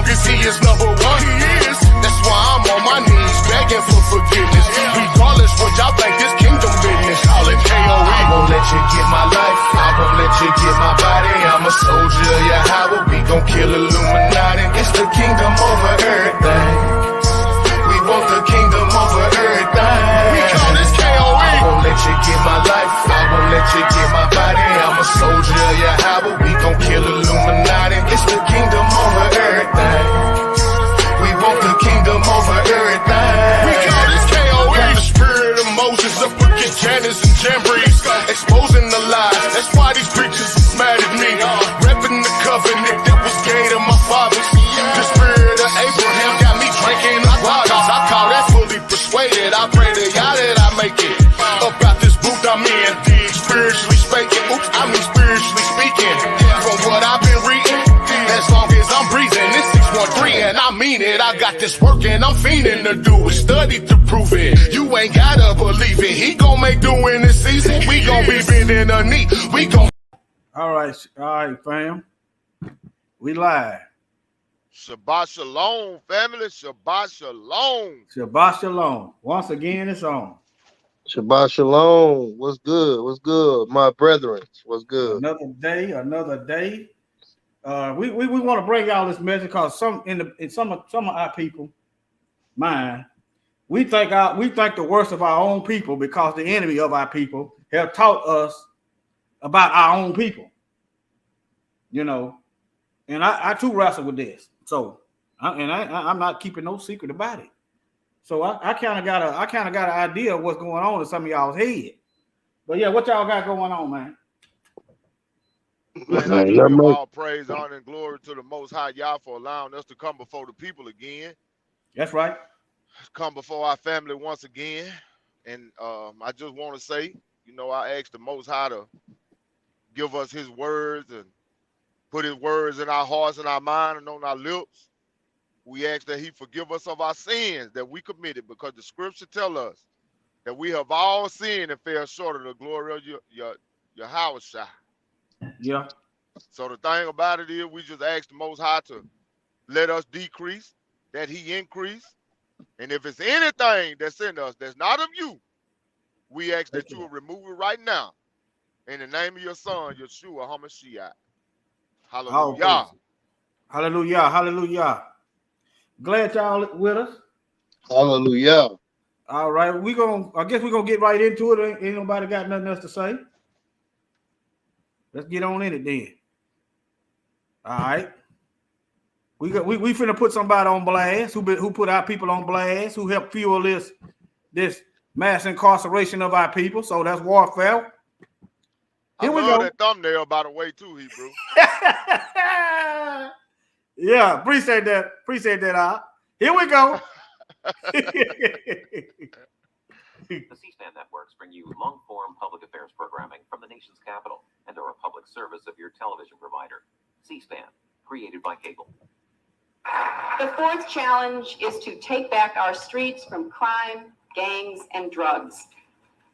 as he is number one. He is. That's why I'm on my knees begging for forgiveness. Regardless what y'all think, this kingdom business. Call it KOE. I won't let you get my life. I won't let you get my body. I'm a soldier, yeah, how we gon' kill Illuminati. It's the kingdom over everything. We want the kingdom over everything. We call this KOE. I won't let you get my life. I won't let you get my body. I'm a soldier, yeah, how we gon' kill Illuminati. It's the kingdom over everything. We want the kingdom over everything. We call this KOE. Got the spirit of Moses up against Janus and Jambres, exposing the lies. That's why these preachers is mad at me. Repping the covenant that was gave to my fathers. The spirit of Abraham got me drinking the waters. I call that fully persuaded. I pray to y'all that I make it up out this booth I'm in. Spiritually speaking, spiritually speaking. From what I've been reading, as long as I'm breathing, it's 613 and I mean it. I got this work and I'm fiending to do it. Study to prove it. You ain't gotta believe it. He gon' make do in this season. We gon' be bending a knee. We gon' All right, fam. We live. Shabbat shalom, family. Shabbat shalom. Shabbat shalom. Once again, it's on. Shabbat shalom. What's good? What's good, my brethren? What's good? Another day. We want to bring y'all this message because some of our people, mine, we think the worst of our own people because the enemy of our people have taught us about our own people. You know, and I too wrestle with this. So, I'm not keeping no secret about it. So I kind of got an idea of what's going on in some of y'all's head. But yeah, what y'all got going on, man? Man, I just give all praise, honor, and glory to the Most High Yah for allowing us to come before the people again. That's right. Come before our family once again. And I just want to say, you know, I asked the Most High to give us his words and put his words in our hearts and our mind and on our lips. We ask that he forgive us of our sins that we committed because the scripture tell us that we have all sinned and fell short of the glory of your house. Yeah. So the thing about it is we just ask the Most High to let us decrease, that he increase. And if it's anything that's in us that's not of you, we ask that you will remove it right now. In the name of your son, Yeshua HaMashiach. Hallelujah. Hallelujah. Hallelujah. Glad y'all with us. Hallelujah. All right. I guess we're gonna get right into it. Ain't nobody got nothing else to say. Let's get on in it then. All right. We finna put somebody on blast who put our people on blast, who helped fuel this mass incarceration of our people. So that's warfare. Here we go. That thumbnail, by the way, too, Hebrew. Yeah, appreciate that. Here we go. The C-SPAN networks bring you long-form public affairs programming from the nation's capital and are a public service of your television provider. C-SPAN, created by cable. The fourth challenge is to take back our streets from crime, gangs, and drugs.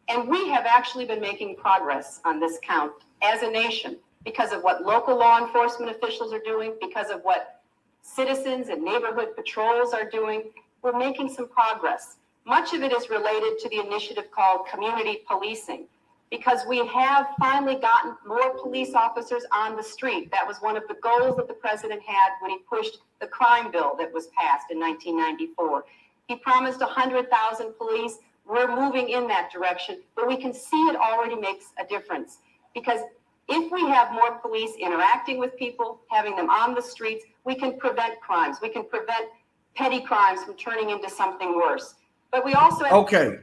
And we have actually been making progress on this count as a nation because of what local law enforcement officials are doing, because of what citizens and neighborhood patrols are doing. We're making some progress. Much of it is related to the initiative called community policing, because we have finally gotten more police officers on the street. That was one of the goals that the president had when he pushed the crime bill that was passed in 1994. He promised 100,000 police. We're moving in that direction, but we can see it already makes a difference, because if we have more police interacting with people, having them on the streets, we can prevent crimes. We can prevent petty crimes from turning into something worse. But we also have— Okay.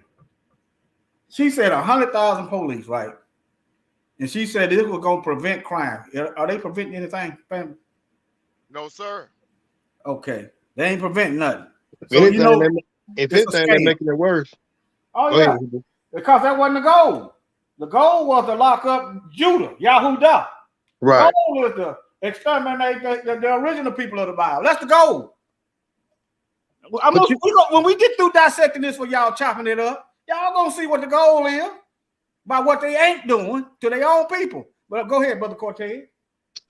She said 100,000 police, right? And she said this was going to prevent crime. Are they preventing anything, family? No, sir. Okay. They ain't preventing nothing. If anything, they're making it worse. Oh, yeah. Because that wasn't the goal. The goal was to lock up Judah, Yahudah. Right. The goal was to exterminate the original people of the Bible. That's the goal. When we get through dissecting this for y'all chopping it up, y'all gonna see what the goal is by what they ain't doing to their own people. But go ahead, Brother Cortez.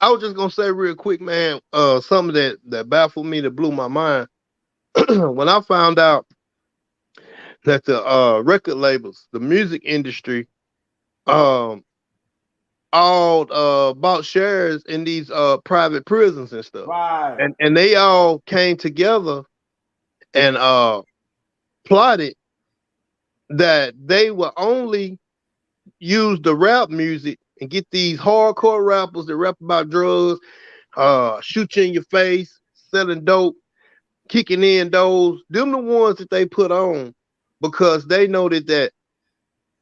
I was just gonna say real quick, man. Something that baffled me, that blew my mind when I found out that the record labels, the music industry, um, all bought shares in these private prisons and stuff, Right. and they all came together and plotted that they will only use the rap music and get these hardcore rappers that rap about drugs, shoot you in your face, selling dope, kicking in those, them the ones that they put on because they know that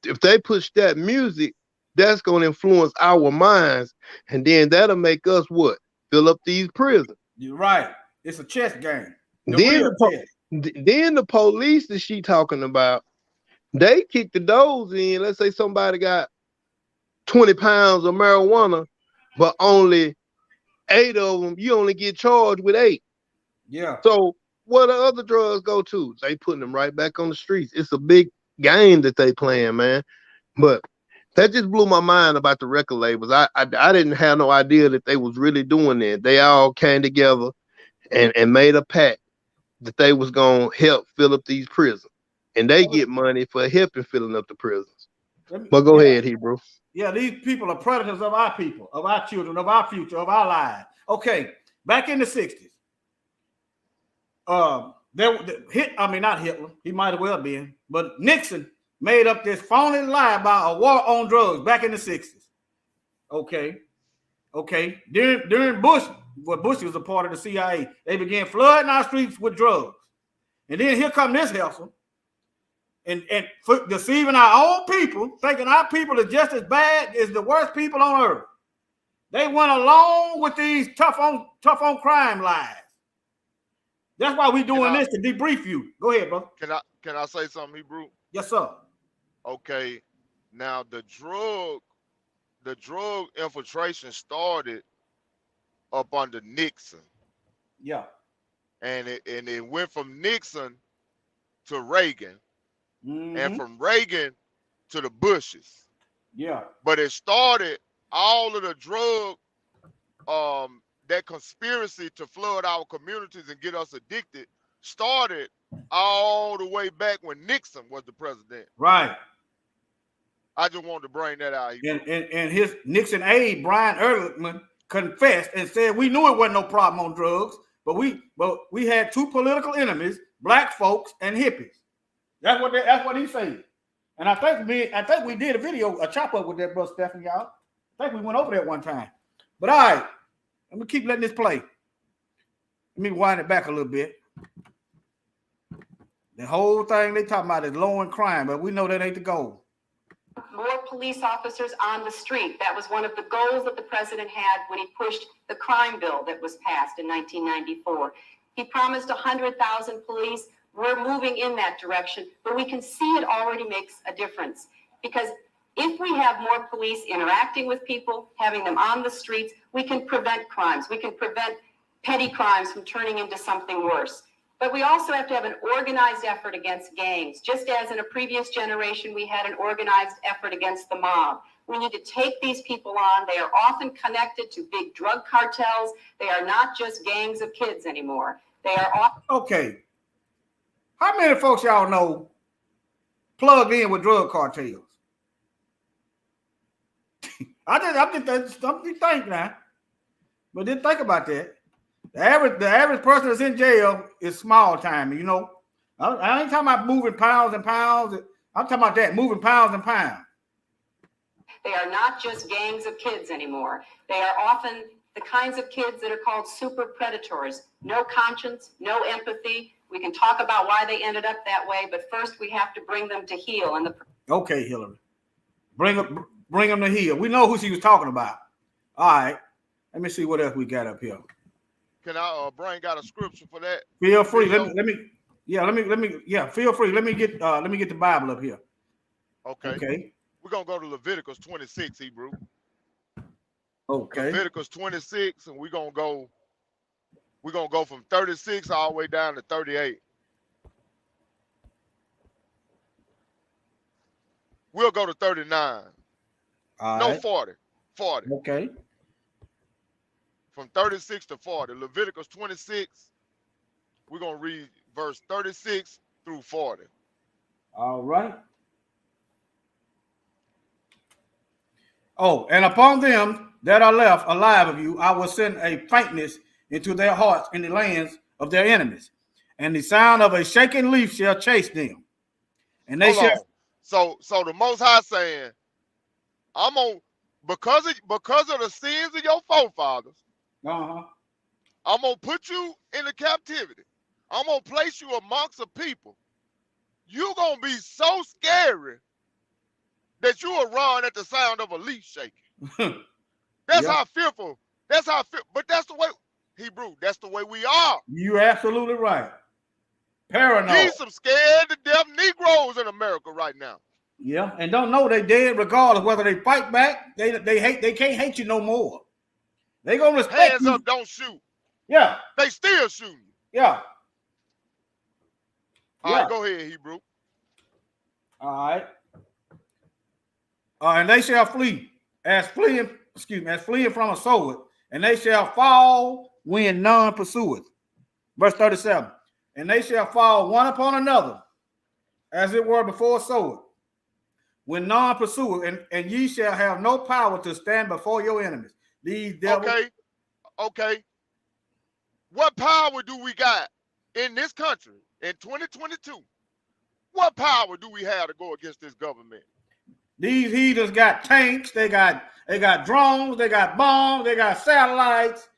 if they push that music, that's going to influence our minds, and then that'll make us what? Fill up these prisons. You're right. It's a chess game. The Then real chess. then the police that she talking about, they kick the doors in. Let's say somebody got 20 pounds of marijuana, but only 8 of them, you only get charged with 8. Yeah. So where the other drugs go to? They putting them right back on the streets. It's a big game that they playing, man. But that just blew my mind about the record labels. I didn't have no idea that they was really doing that. They all came together and made a pact that they was gonna help fill up these prisons, and they get money for helping filling up the prisons. But go ahead, Hebrew. Yeah, these people are predators of our people, of our children, of our future, of our lives. Okay, back in the 60s, not Hitler, he might have well been, but Nixon made up this phony lie about a war on drugs back in the 60s. Okay. During Bush, Bush was a part of the CIA, they began flooding our streets with drugs. And then here come this hustle and deceiving our own people, thinking our people are just as bad as the worst people on earth. They went along with these tough on crime lies. That's why we're doing this, to debrief you. Go ahead, bro. Can I say something, Hebrew? Yes, sir. Okay. Now the drug infiltration started up under Nixon. Yeah. And it went from Nixon to Reagan, and from Reagan to the Bushes. Yeah. But it started all of the drug, that conspiracy to flood our communities and get us addicted started all the way back when Nixon was the president. Right. I just wanted to bring that out. And his Nixon aide, Brian Ehrlichman, confessed and said we knew it wasn't no problem on drugs, but we had 2 political enemies, black folks and hippies. That's what he said. And I think we did a chop up with that, brother Stephen, y'all. I think we went over that one time. But all right, let me keep letting this play. Let me wind it back a little bit. The whole thing they talking about is lowering crime, but we know that ain't the goal. More police officers on the street. That was one of the goals that the president had when he pushed the crime bill that was passed in 1994. He promised 100,000 police. We're moving in that direction, but we can see it already makes a difference. Because if we have more police interacting with people, having them on the streets, we can prevent crimes. We can prevent petty crimes from turning into something worse. But we also have to have an organized effort against gangs. Just as in a previous generation, we had an organized effort against the mob. We need to take these people on. They are often connected to big drug cartels. They are not just gangs of kids anymore. They are often... Okay. How many folks y'all know plugged in with drug cartels? I'm just think now. But didn't think about that. The average person that's in jail is small time, you know. I ain't talking about moving pounds and pounds. I'm talking about that, moving pounds and pounds. They are not just gangs of kids anymore. They are often the kinds of kids that are called super predators. No conscience, no empathy. We can talk about why they ended up that way, but first we have to bring them to heel. Okay, Hillary. Bring them to heel. We know who she was talking about. All right. Let me see what else we got up here. Can I bring out a scripture for that? Feel free. Let me. Feel free. Let me get the Bible up here. Okay. We're gonna go to Leviticus 26, Hebrew. Okay. Leviticus 26, and we're gonna go from 36 all the way down to 38. We'll go to 39. All no, right. 40. 40. Okay. from 36 to 40. Leviticus 26, we're going to read verse 36 through 40. All right. Oh, and upon them that are left alive of you, I will send a faintness into their hearts in the lands of their enemies, and the sound of a shaking leaf shall chase them. And they Hold shall. on. So the Most High saying, I'm on because of the sins of your forefathers, Uh-huh. I'm gonna put you in the captivity. I'm gonna place you amongst a people. You're gonna be so scary that you will run at the sound of a leaf shaking. That's Yep. how fearful. That's how fearful. But that's the way, Hebrew. That's the way we are. You're absolutely right. Paranoid. These some scared to death Negroes in America right now. Yeah, and don't know they dead regardless whether they fight back. They can't hate you no more. They gonna respect Hands you. up, don't shoot. Yeah, They still shooting you. yeah. All Yeah. right, go ahead, Hebrew. All right. And they shall flee as fleeing from a sword, and they shall fall when none pursueth. Verse 37. And they shall fall one upon another, as it were before a sword, when none pursueth, and ye shall have no power to stand before your enemies. These devils. Okay. What power do we got in this country in 2022? What power do we have to go against this government? These heathens got tanks, they got drones, they got bombs, they got satellites,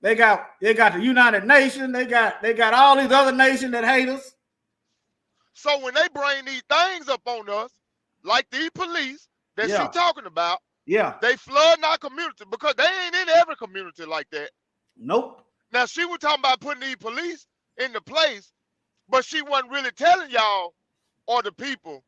they got the United Nations, they got all these other nations that hate us. So when they bring these things up on us, like these police that Yeah. she talking about, Yeah. they flood our community because they ain't in every community like that. Nope. Now she was talking about putting these police into place, but she wasn't really telling y'all or the people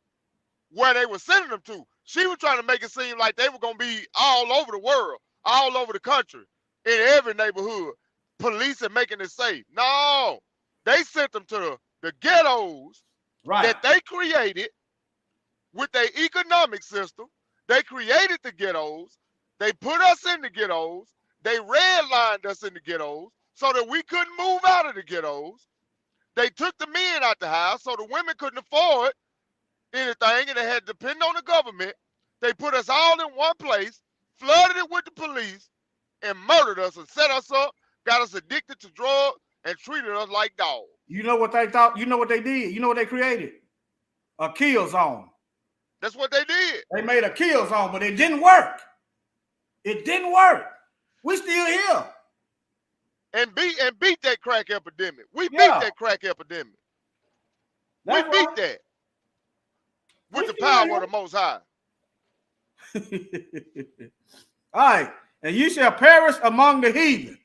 where they were sending them to. She was trying to make it seem like they were going to be all over the world, all over the country, in every neighborhood, policing, making it safe. No, they sent them to the ghettos Right. that they created with their economic system. They created the ghettos. They put us in the ghettos. They redlined us in the ghettos so that we couldn't move out of the ghettos. They took the men out the house so the women couldn't afford anything and they had to depend on the government. They put us all in one place, flooded it with the police, and murdered us and set us up, got us addicted to drugs, and treated us like dogs. You know what they thought? You know what they did? You know what they created? A kill zone. That's what they did. They made a kill zone, but it didn't work. It didn't work. We still here. And beat that crack epidemic. We beat Yeah. that crack epidemic. That's we beat right. that with We the still power here. of the Most High. All right. And you shall perish among the heathen,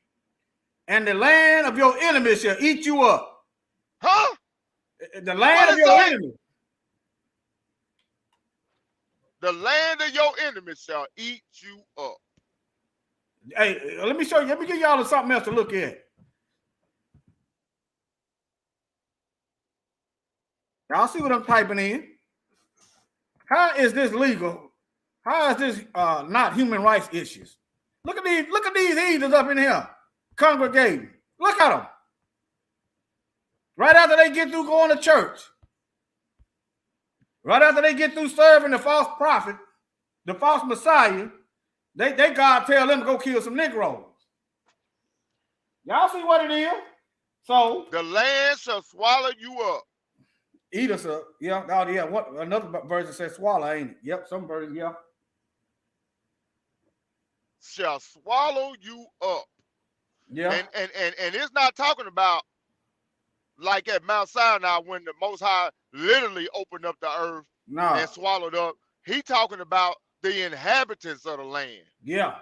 and the land of your enemies shall eat you up. Huh? The land What of is your that? enemies. The land of your enemies shall eat you up. Hey, let me show you. Let me give y'all something else to look at. Y'all see what I'm typing in? How is this legal? How is this not human rights issues? Look at these heathens up in here congregating. Look at them. Right after they get through going to church, right after they get through serving the false prophet, the false Messiah, they God tell them to go kill some Negroes. Y'all see what it is? So The land shall swallow you up. eat us up. Yeah. Oh, yeah. What another version says swallow, ain't it? Yep. Some version, yeah. Shall swallow you up. Yeah. And it's not talking about like at Mount Sinai when the Most High literally opened up the earth No. and swallowed up. He talking about the inhabitants of the land. Yeah.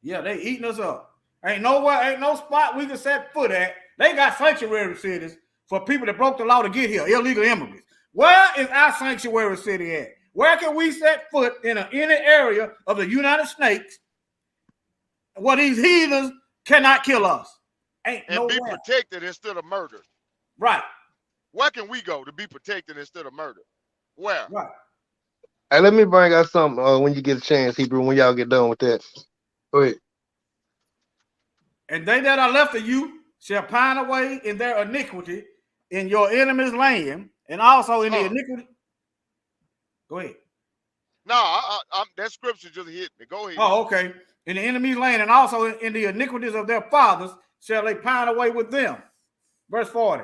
Yeah, they eating us up. Ain't no spot we can set foot at. They got sanctuary cities for people that broke the law to get here, illegal immigrants. Where is our sanctuary city at? Where can we set foot in any area of the United States where these heathens cannot kill us? Ain't And nowhere. be protected instead of murdered. Right. Where can we go to be protected instead of murdered? Where? Right. Hey, let me bring out something when you get a chance, Hebrew, when y'all get done with that. Go ahead. And they that are left of you shall pine away in their iniquity in your enemy's land, and also in the iniquity. Go ahead. No, that scripture just hit me. Go ahead. Oh, okay. In the enemy's land, and also in the iniquities of their fathers shall they pine away with them. Verse 40.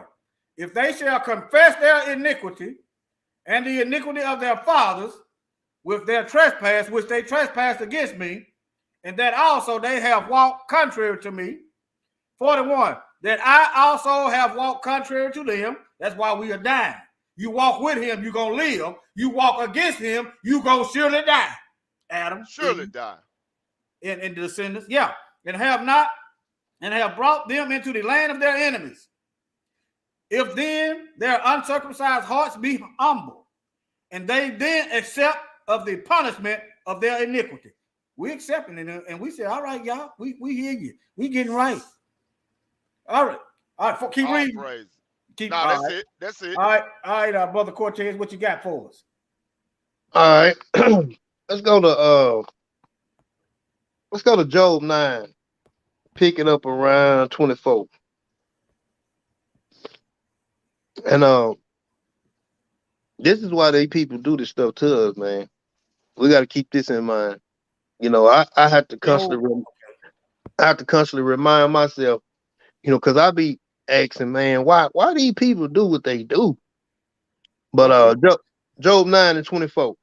If they shall confess their iniquity and the iniquity of their fathers with their trespass, which they trespassed against me, and that also they have walked contrary to me. 41. That I also have walked contrary to them. That's why we are dying. You walk with him, you're going to live. You walk against him, you're going to surely die. Adam. Surely die. And the descendants. Yeah. And have brought them into the land of their enemies. If then their uncircumcised hearts be humble, and they then accept of the punishment of their iniquity. We accepting it, and we say, all right, y'all, we hear you. We getting right. All right, keep reading. Praise. That's right. It. That's it. All right, Brother Cortez, what you got for us? All right. Let's go to Job 9. Pick it up around 24. And this is why they people do this stuff to us, man. We got to keep this in mind. You know, I have to constantly remind myself, you know, because I be asking, man, why these people do what they do? But Job 9 and 24. All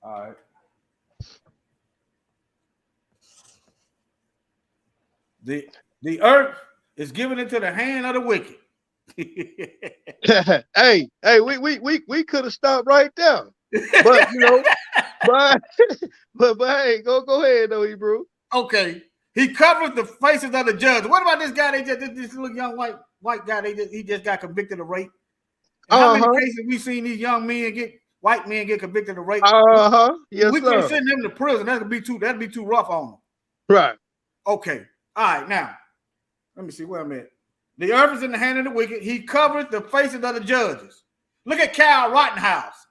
right. The earth is given into the hand of the wicked. hey, we could have stopped right there. But you know, but hey, go ahead though, Hebrew. Okay. He covered the faces of the judge. What about this guy? This little young white guy. He just got convicted of rape. And how many cases we seen these white men get convicted of rape? Yes, we can send them to prison. That'd be too rough on them. Right. Okay. All right. Now, let me see where I'm at. The earth is in the hand of the wicked. He covered the faces of the judges. Look at Kyle Rittenhouse.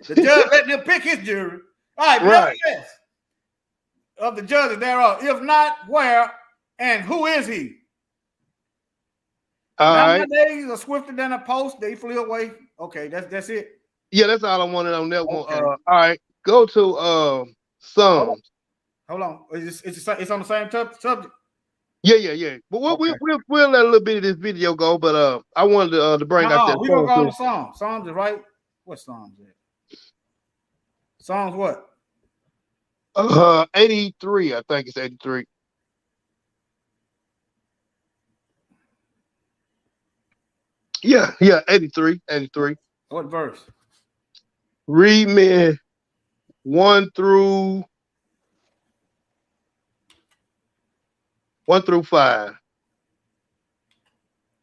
The judge let them pick his jury. All right. Nevertheless, of the judges thereof, if not, where and who is he? All right. My days are swifter than a post. They flew away. Okay, that's it. Yeah, that's all I wanted on that one. Okay. All right, go to Psalms. Hold on. It's on the same subject. Yeah. But we'll let a little bit of this video go. But I wanted to bring out that. We're gonna go on the Psalms. Psalms is right. What Psalms is it? Psalms what? 83. I think it's 83. Yeah, 83. What verse? Read me 1 through 5.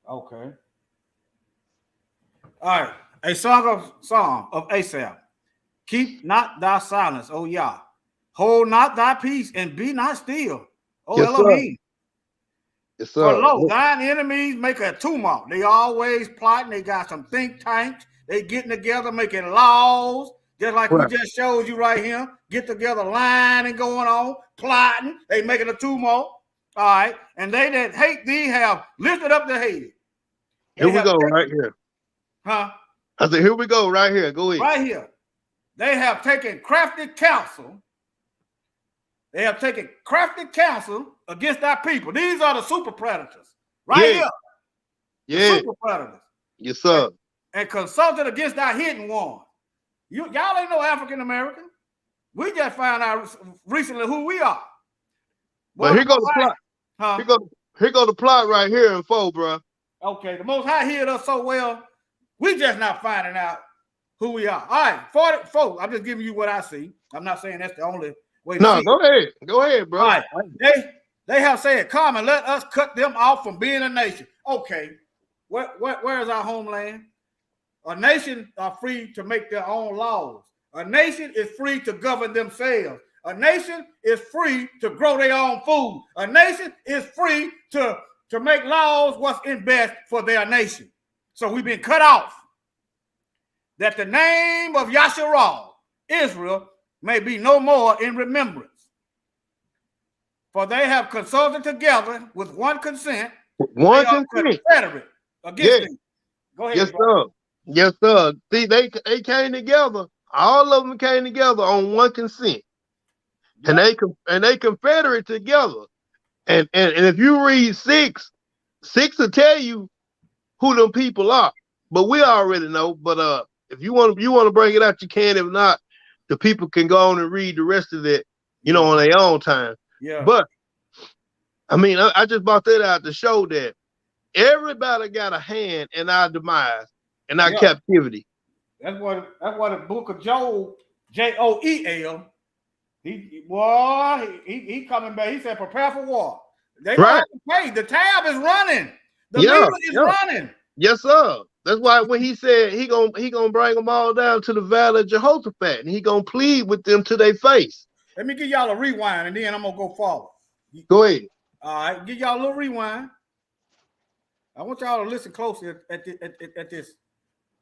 Okay. All right. A song of Asaph. Keep not thy silence, O Yah. Hold not thy peace and be not still, O Yes, Elohim. Yes, For sir. lo, thine enemies make a tumult. They always plotting. They got some think tanks. They getting together, making laws, just like we just showed you right here. Get together, lining going on, plotting. They making a tumult. All right. And they that hate thee have lifted up their head. Here we go, right here. Huh? I said, here we go, right here. Go ahead. Right here. They have taken crafty counsel. They have taken crafty counsel against our people. These are the super predators. Right here. Yeah. Super predators. Yes, sir. And consulted against our hidden one. Y'all ain't no African American. We just found out recently who we are. But here goes the plot. Huh? Here go the plot right here in 4, bro. Okay, the Most High hid us so well, we just not finding out who we are. All right, 44. I'm just giving you what I see. I'm not saying that's the only way to see. Go ahead, bro. All right. They have said, come and let us cut them off from being a nation. Okay, where is our homeland? A nation are free to make their own laws. A nation is free to govern themselves. A nation is free to grow their own food. A nation is free to make laws what's in best for their nation. So we've been cut off. That the name of Yasharal, Israel, may be no more in remembrance. For they have consulted together with one consent. One They are consent. confederate against Yes. thee. Go ahead. Yes, bro. sir. Yes, sir. See, they came together. All of them came together on one consent, and they confederate together. And if you read 6 will tell you who them people are. But we already know. But if you want to bring it out, you can. If not, the people can go on and read the rest of it, on their own time. Yeah. But I mean, I just brought that out to show that everybody got a hand in our demise and our captivity. That's what the book of Joel, Joel. He coming back. He said, prepare for war. They Right. Hey, the tab is running. The leader is running. Yes, sir. That's why when he said he gonna bring them all down to the valley of Jehoshaphat, and he gonna plead with them to their face. Let me give y'all a rewind, and then I'm gonna go forward. Go ahead. All right, give y'all a little rewind. I want y'all to listen closely at this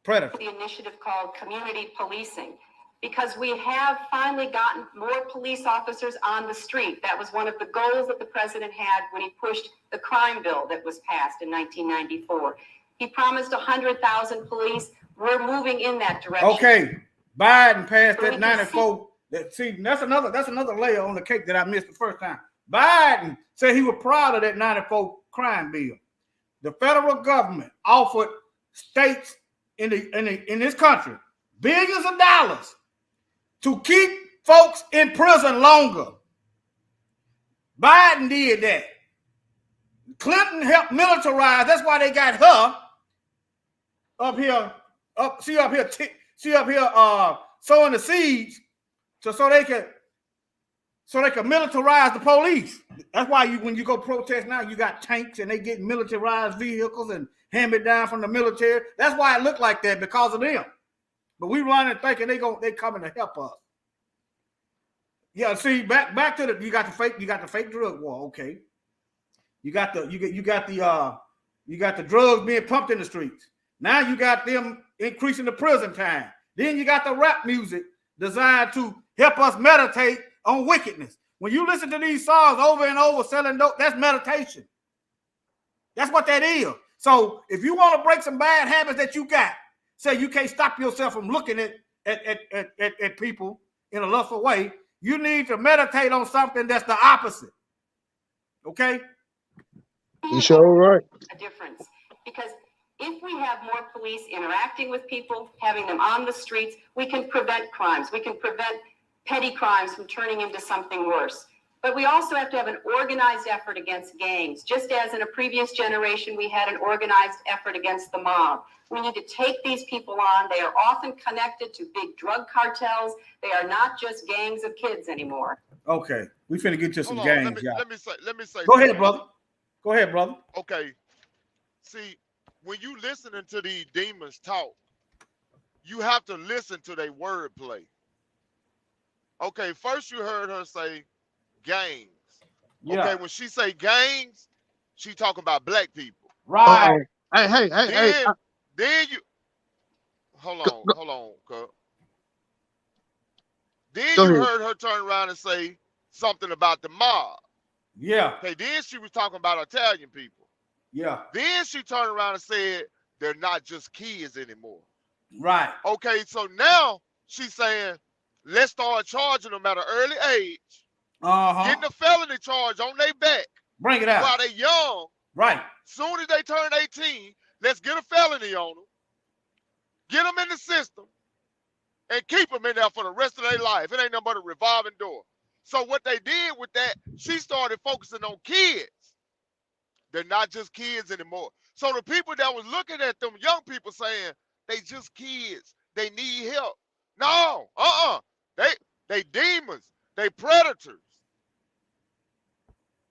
predator. The initiative called community policing, because we have finally gotten more police officers on the street. That was one of the goals that the president had when he pushed the crime bill that was passed in 1994. He promised 100,000 police. We're moving in that direction. Okay, Biden passed that 94. See, that's another layer on the cake that I missed the first time. Biden said he was proud of that 94 crime bill. The federal government offered states in this country billions of dollars to keep folks in prison longer. Biden did that. Clinton helped militarize. That's why they got her up here, sowing the seeds so they could militarize the police. That's why when you go protest now, you got tanks and they get militarized vehicles and hand it down from the military. That's why it looked like that, because of them. But we running thinking they coming to help us. Yeah, see, back to you got the fake drug war. Okay, you got the drugs being pumped in the streets. Now you got them increasing the prison time. Then you got the rap music designed to help us meditate on wickedness. When you listen to these songs over and over selling dope, that's meditation. That's what that is. So if you want to break some bad habits that you got, say you can't stop yourself from looking at people in a lustful way, you need to meditate on something that's the opposite. Okay? You sure right. A difference, because if we have more police interacting with people, having them on the streets, we can prevent crimes. We can prevent petty crimes from turning into something worse. But we also have to have an organized effort against gangs. Just as in a previous generation, we had an organized effort against the mob. We need to take these people on. They are often connected to big drug cartels. They are not just gangs of kids anymore. Okay. We finna get to some Hold on, gangs, y'all. let me say. Go ahead, brother. Go ahead, brother. Okay. See, when you listening to these demons talk, you have to listen to their wordplay. Okay, first you heard her say gangs. Yeah. Okay, when she say gangs, she talking about black people. Right. Hey. Then you hold on, cuz. Then Go you ahead. heard her turn around and say something about the mob. Yeah. Okay, then she was talking about Italian people. Yeah. Then she turned around and said they're not just kids anymore. Right. Okay, so now she's saying let's start charging them at an early age, getting a felony charge on their back Bring it out. while they're young. Right. Soon as they turn 18, let's get a felony on them, get them in the system, and keep them in there for the rest of their life. It ain't nothing but a revolving door. So what they did with that, she started focusing on kids. They're not just kids anymore. So the people that was looking at them young people saying they just kids, they need help. No, they demons, they predators.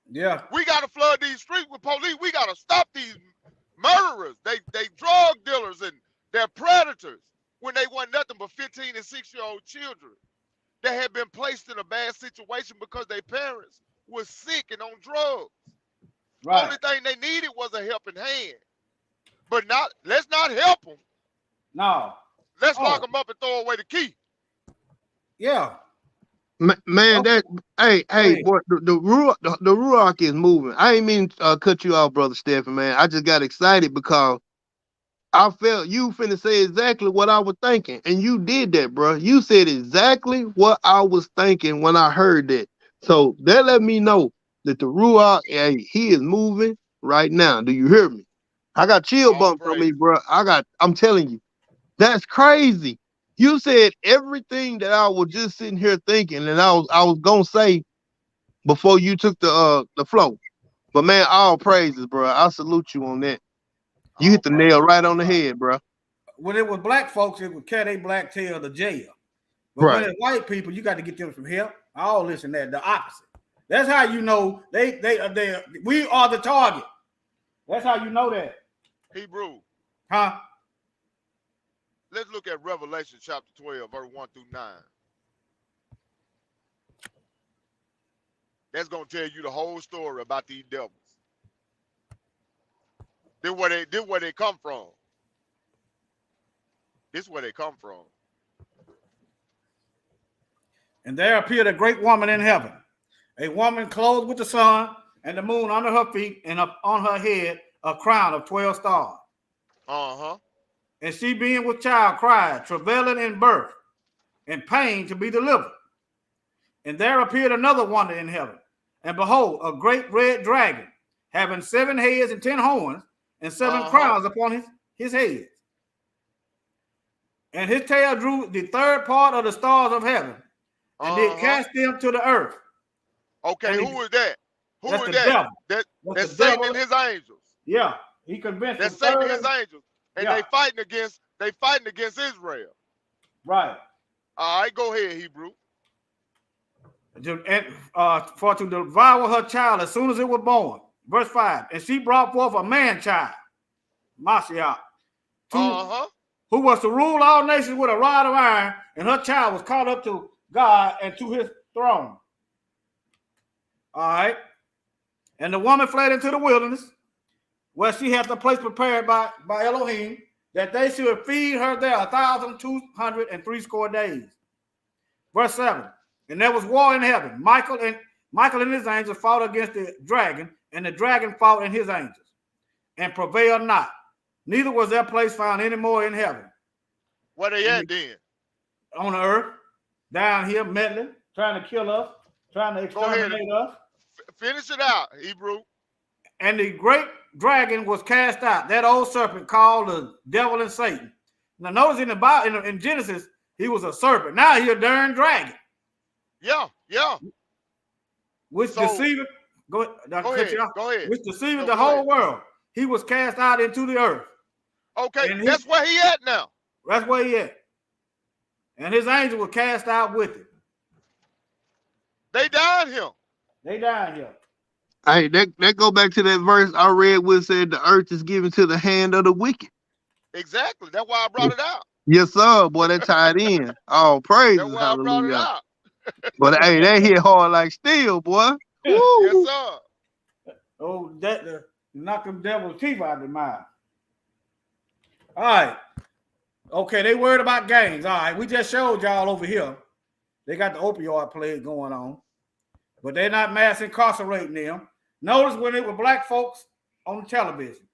Yeah. We gotta flood these streets with police. We gotta stop these murderers. They drug dealers and they're predators when they want nothing but 15 and 6-year-old children that had been placed in a bad situation because their parents were sick and on drugs. Right. Only thing they needed was a helping hand. But let's not help them. No. Let's lock them up and throw away the key. Yeah. Man, that hey, ahead. boy, the Ruach is moving. I ain't mean to cut you off, brother Stephen, man. I just got excited because I felt you finna say exactly what I was thinking, and you did that, bro. You said exactly what I was thinking when I heard that. So that let me know that the Ruach, hey, he is moving right now. Do you hear me? I got chill All bumps on me, praise. bro. I'm telling you, that's crazy. You said everything that I was just sitting here thinking, and I was gonna say before you took the flow. But man, all praises, bro. I salute you on that. You All hit the nail praise. right on the head, bro. When it was black folks, it would carry their black tail to jail. But when Right. it's white people, you got to get them some help. All this and that, the opposite. That's how you know we are the target. That's how you know that, Hebrew. huh? Let's look at Revelation chapter 12, verse 1 through 9. That's gonna tell you the whole story about these devils. This where they come from. This is where they come from. And there appeared a great woman in heaven, a woman clothed with the sun and the moon under her feet, and up on her head a crown of 12 stars. Uh-huh. And she, being with child, cried, travailing in birth, and pain to be delivered. And there appeared another wonder in heaven, and behold, a great red dragon, having 7 heads and 10 horns, and 7 crowns upon his heads. And his tail drew the third part of the stars of heaven, and did cast them to the earth. Okay, And who is that? Who that's is the that? devil. That's the Satan devil. and his angels. Yeah, he convinced That's the Satan third. and his angels. And Yeah. they fighting against Israel. Right. All right, go ahead, Hebrew. For to devour her child as soon as it was born. Verse 5. And she brought forth a man child, Mashiach, who was to rule all nations with a rod of iron, and her child was caught up to God and to his throne. All right. And the woman fled into the wilderness, where she had the place prepared by Elohim, that they should feed her there 1,260 days. Verse 7. And there was war in heaven. Michael and his angels fought against the dragon, and the dragon fought and his angels, and prevailed not. Neither was their place found any more in heaven. Where they at then? On the earth, down here, meddling, trying to kill us, trying to exterminate us. Finish it out, Hebrew. And the great dragon was cast out, that old serpent called the devil and Satan. Now notice in the Bible, in Genesis, he was a serpent. Now he's a darn dragon. Yeah. Which deceived, go ahead. Which deceived the whole world. He was cast out into the earth. Okay, and that's where he at now. That's where he at. And his angel was cast out with him. They died him. They died here. Hey, that go back to that verse I read where it said the earth is given to the hand of the wicked. Exactly. That's why I brought it out. Yes, sir. Boy, that tied in. Oh, praise. That's why I brought it out. But hey, that hit hard like steel, boy. Woo. Yes, sir. Oh, that knock them devil's teeth out of their mouth. All right. Okay, they worried about gangs. All right, we just showed y'all over here. They got the opioid plague going on, but they're not mass incarcerating them. Notice when it was black folks on television.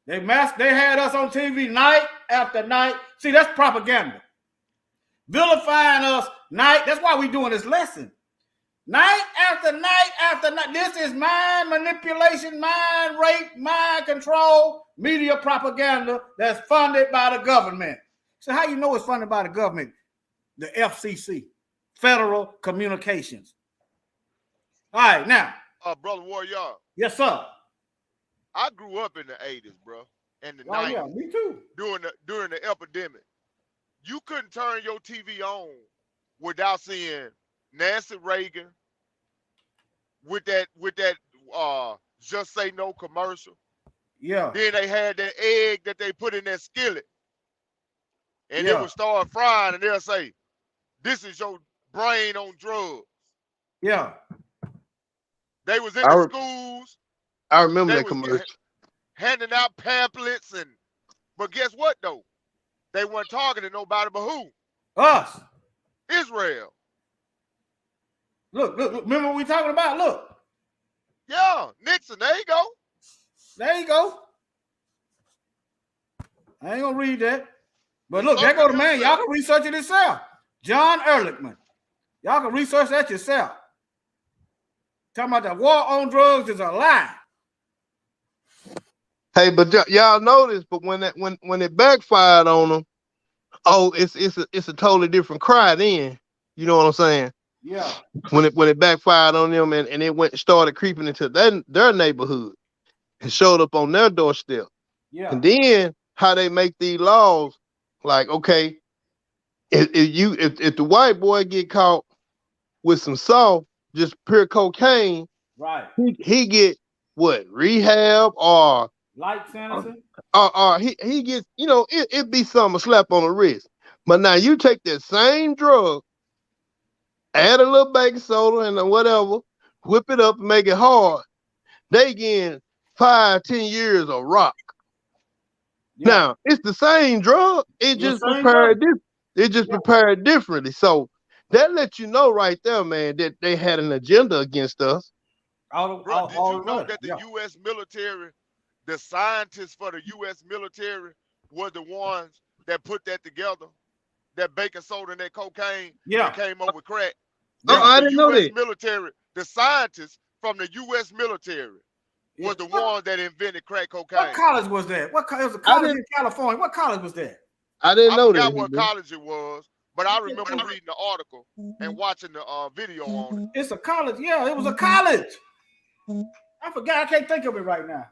They had us on TV night after night. See, that's propaganda. Vilifying us night. That's why we're doing this lesson. Night after night after night. This is mind manipulation, mind rape, mind control, media propaganda that's funded by the government. So how you know it's funded by the government? The FCC, Federal Communications. All right, now. Brother Warrior. Yes, sir. I grew up in the 80s, bro. And the 90s. Oh, yeah, me too. During the epidemic. You couldn't turn your TV on without seeing Nancy Reagan with that Just Say No commercial. Yeah. Then they had that egg that they put in that skillet. And it would start frying and they'll say, "This is your brain on drugs." Yeah. They was in the schools. I remember that commercial. Handing out pamphlets but guess what though? They weren't talking to nobody but who? Us. Israel. Look. Remember what we talking about? Look. Yeah, Nixon. There you go. There you go. I ain't gonna read that. But look, there go the man. Y'all can research it yourself. John Ehrlichman. Y'all can research that yourself. Talking about the war on drugs is a lie. Hey, but y'all notice, but when it backfired on them, oh, it's a totally different cry then. You know what I'm saying? Yeah. When it backfired on them and it started creeping into their neighborhood and showed up on their doorstep. Yeah. And then how they make these laws, like, okay, if the white boy get caught with some soft, just pure cocaine, right, he get what, rehab or light sentence, or he gets, you know, it be something, a slap on the wrist. But now you take that same drug, add a little baking soda and whatever, whip it up and make it hard, they getting 5-10 years of rock. Yeah. Now it's the same drug, it just prepared prepared differently. So that lets you know right there, man, that they had an agenda against us. Did you know that the U.S. military, the scientists for the U.S. military, were the ones that put that together? That baking soda and that cocaine that came up with crack. Oh, I didn't know that. Military, the scientists from the U.S. military was the ones that invented crack cocaine. What college was that? It was a college in California. What college was that? I didn't know that. I forgot what college it was, but I remember reading the article and watching the video on it. It's a college. Yeah, it was a college. I forgot. I can't think of it right now.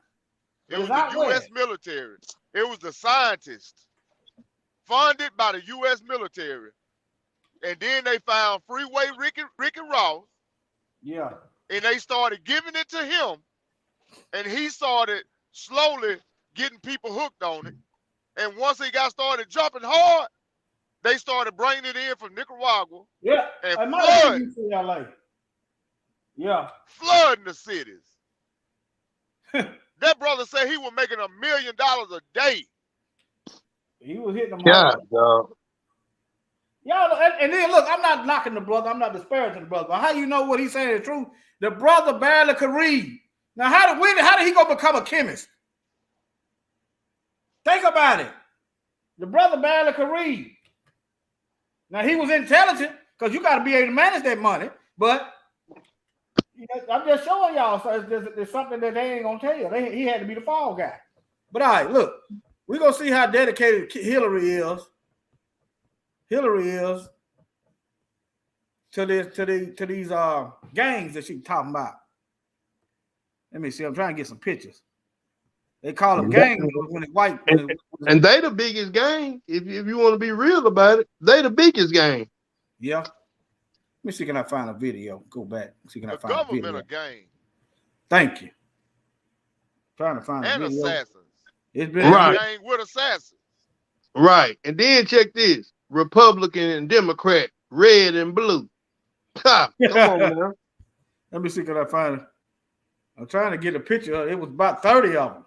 It was the U.S. military. It was the scientists funded by the U.S. military. And then they found Freeway Ricky Ross. Yeah. And they started giving it to him. And he started slowly getting people hooked on it. And once it got started jumping hard, they started bringing it in from Nicaragua. Yeah. And flooding the cities. That brother said he was making $1 million a day. He was hitting them. Yeah, dog. Y'all, and then look, I'm not knocking the brother. I'm not disparaging the brother. But how you know what he's saying is true? The brother barely could read. Now, how did he go become a chemist? Think about it. The brother barely could read. Now, he was intelligent because you got to be able to manage that money. But I'm just showing y'all. So there's something that they ain't gonna tell you. He had to be the fall guy. But all right, look, we're gonna see how dedicated Hillary is. Hillary is to these gangs that she's talking about. Let me see. I'm trying to get some pictures. They call them gangs when it's white. And they the biggest gang. If you want to be real about it, they the biggest gang. Yeah. Let me see, can I find a video? Go back. See, can I find a video? A gang. Thank you. Trying to find a video. Assassins. It's been right. A gang with assassins. Right. And then check this. Republican and Democrat, red and blue. Come on, man. Let me see, can I find it? I'm trying to get a picture. It was about 30 of them.